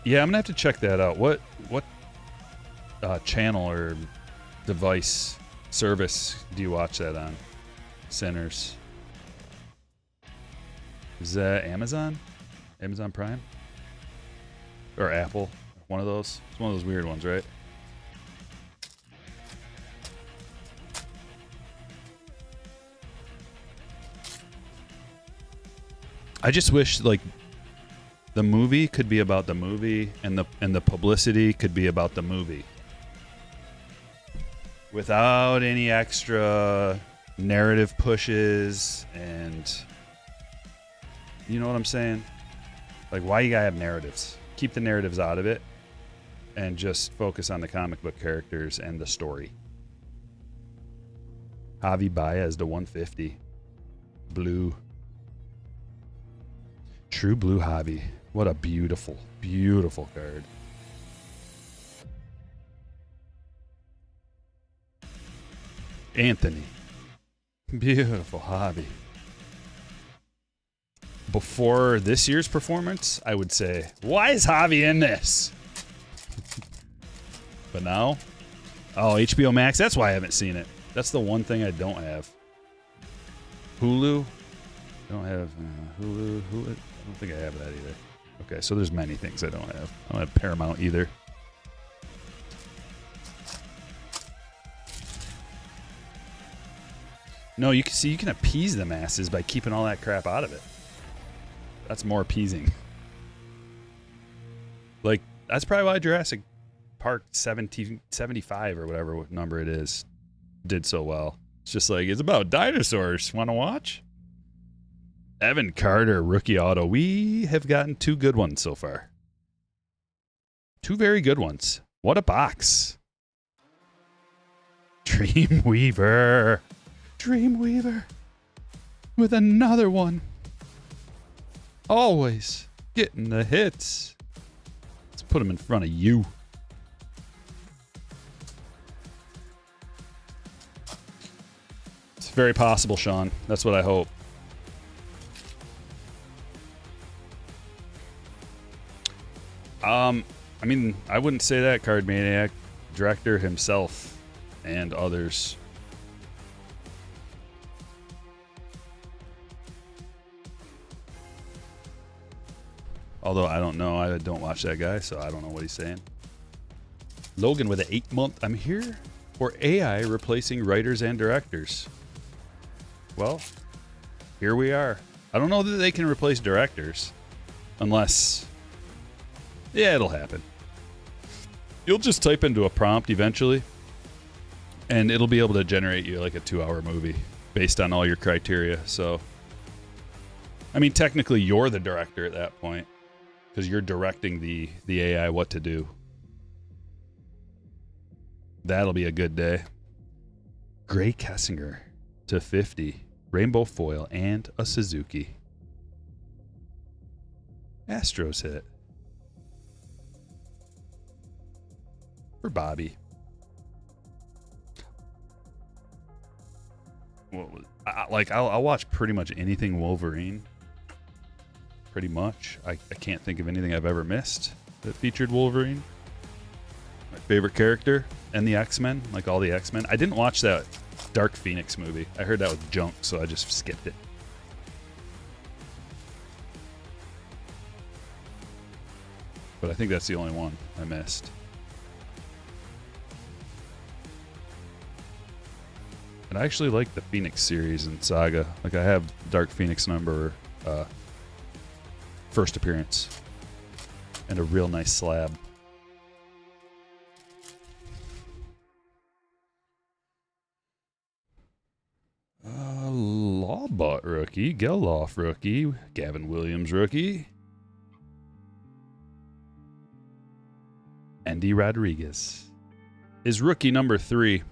Yeah, I'm gonna have to check that out. What channel or device service do you watch that on? Sinners. Is that Amazon? Amazon Prime? Or Apple? One of those? It's one of those weird ones, right? I just wish, like, the movie could be about the movie and the publicity could be about the movie. Without any extra narrative pushes and, you know what I'm saying? Like, why you gotta have narratives? Keep the narratives out of it and just focus on the comic book characters and the story. Javi Baez to 150. Blue. True blue Javi. What a beautiful, beautiful card. Anthony. Beautiful hobby. Before this year's performance, I would say, why is Javi in this? But now, oh, HBO Max, that's why I haven't seen it. That's the one thing I don't have. Hulu? I don't have Hulu. I don't think I have that either. Okay, so there's many things I don't have. I don't have Paramount either. No, you can see you can appease the masses by keeping all that crap out of it. That's more appeasing. Like, that's probably why Jurassic Park 75 or whatever number it is did so well. It's just like, it's about dinosaurs. Want to watch? Evan Carter, rookie auto. We have gotten 2 good ones so far. 2 very good ones. What a box. Dreamweaver. Dreamweaver. With another one. Always. Getting the hits. Let's put him in front of you. It's very possible, Sean. That's what I hope. I mean, I wouldn't say that, Card Maniac. Director himself and others. Although I don't know. I don't watch that guy, so I don't know what he's saying. Logan with an 8-month. I'm here for AI replacing writers and directors. Well, here we are. I don't know that they can replace directors. Unless... yeah, it'll happen. You'll just type into a prompt eventually, and it'll be able to generate you like a 2-hour movie based on all your criteria. So, I mean, technically you're the director at that point because you're directing the AI what to do. That'll be a good day. Gray Kessinger to 50. Rainbow foil and a Suzuki. Astros hit. For Bobby. Well, I'll watch pretty much anything Wolverine. Pretty much. I can't think of anything I've ever missed that featured Wolverine. My favorite character. And the X-Men. Like all the X-Men. I didn't watch that Dark Phoenix movie. I heard that was junk, so I just skipped it. But I think that's the only one I missed. And I actually like the Phoenix series and Saga. Like I have Dark Phoenix number first appearance. And a real nice slab. Lawbot rookie. Geloff rookie. Gavin Williams rookie. Andy Rodriguez is rookie number 3.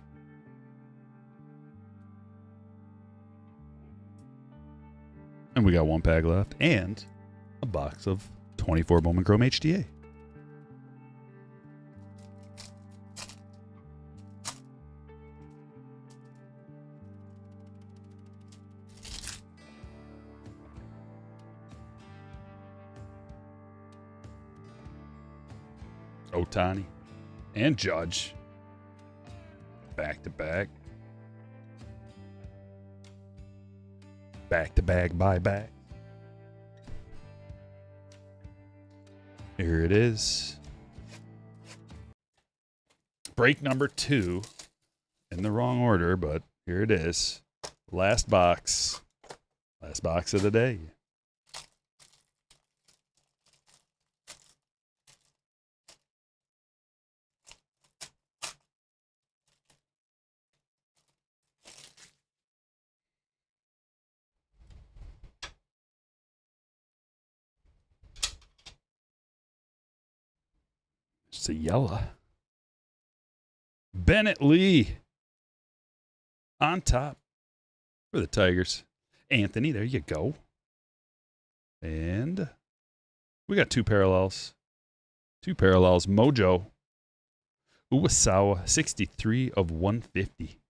And we got 1 pack left and a box of 24 Bowman Chrome HTA. Otani and Judge. Back to back. Back to back buyback. Here it is. Break number 2. In the wrong order, but here it is. Last box. Last box of the day. It's a yellow. Bennett Lee on top for the Tigers. Anthony, there you go. And we got 2 parallels. 2 parallels. Mojo. Uwasawa, 63 of 150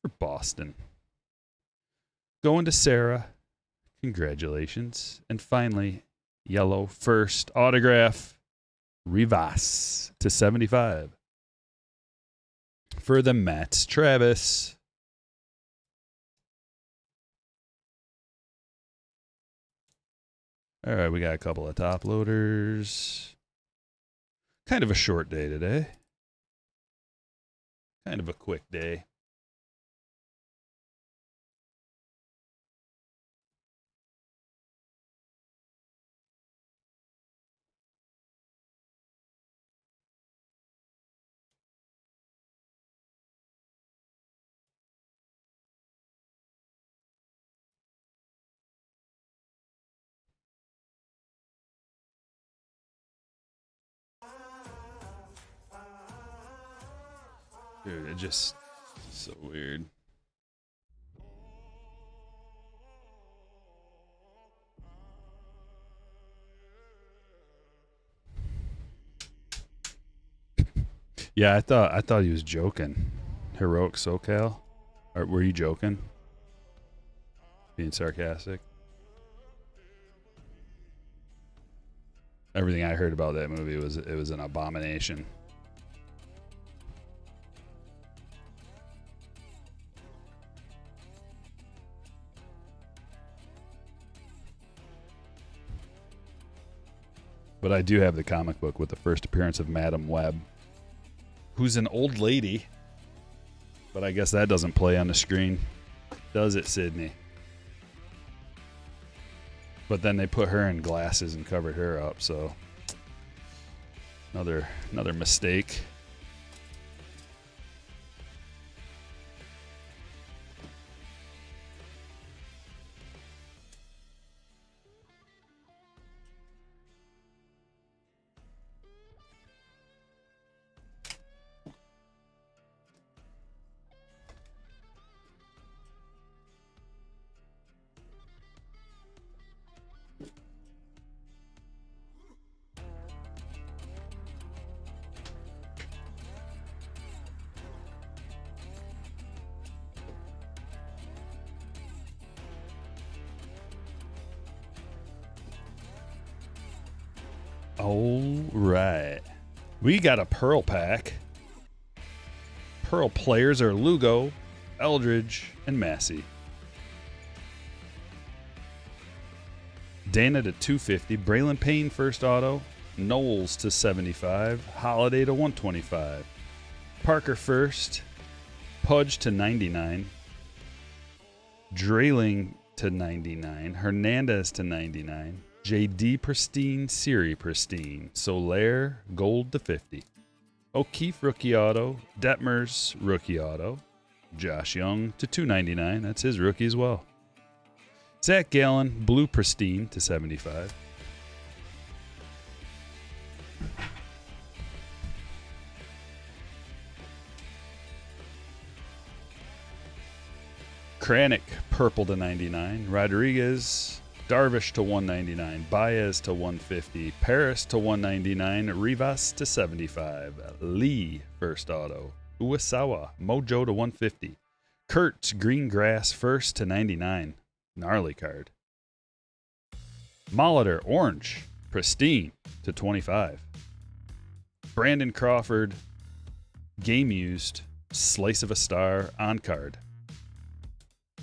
for Boston. Going to Sarah. Congratulations. And finally, yellow first autograph. Rivas to 75. For the Mets, Travis. All right, we got a couple of top loaders. Kind of a short day today. Kind of a quick day. Dude, it just so weird. Yeah, I thought he was joking. Heroic SoCal? Or were you joking? Being sarcastic? Everything I heard about that movie was it was an abomination. But I do have the comic book with the first appearance of Madam Web, who's an old lady. But I guess that doesn't play on the screen, does it, Sydney? But then they put her in glasses and covered her up, so another mistake. All right. We got a Pearl pack. Pearl players are Lugo, Eldridge, and Massey. Dana to 250. Braylon Payne first auto. Knowles to 75. Holiday to 125. Parker first. Pudge to 99. Drayling to 99. Hernandez to 99. JD Pristine, Siri Pristine. Soler, gold to 50. O'Keefe, rookie auto. Detmers, rookie auto. Josh Young to 299. That's his rookie as well. Zach Gallen, blue Pristine to 75. Kranick, purple to 99. Rodriguez, Darvish to 199. Baez to 150. Paris to 199. Rivas to 75. Lee, first auto. Uwasawa, Mojo to 150. Kurtz, green grass, first to 99. Gnarly card. Molitor, orange, pristine to 25. Brandon Crawford, game used, slice of a star, on card.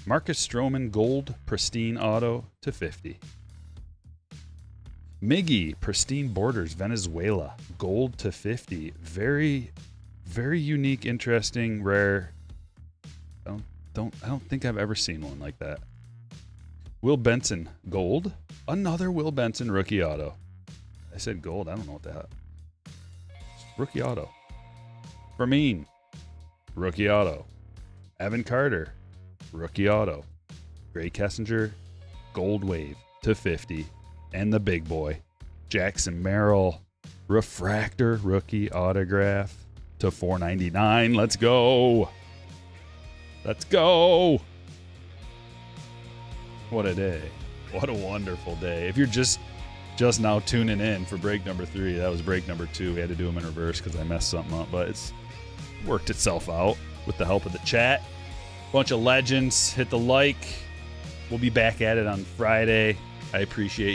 Marcus Stroman, gold, pristine auto to 50. Miggy, pristine borders, Venezuela, gold to 50. Very, very unique, interesting, rare. I don't think I've ever seen one like that. Will Benson, gold. Another Will Benson rookie auto. I said gold. I don't know what the hell. Rookie auto. Fermin, rookie auto. Evan Carter, rookie auto. Gray Kessinger, gold wave to 50. And the big boy, Jackson Merrill, refractor rookie autograph to 499. Let's go. Let's go. What a day. What a wonderful day. If you're just now tuning in for break number 3, that was break number 2. We had to do them in reverse because I messed something up, but it's worked itself out with the help of the chat. Bunch of legends. Hit the like. We'll be back at it on Friday. I appreciate you.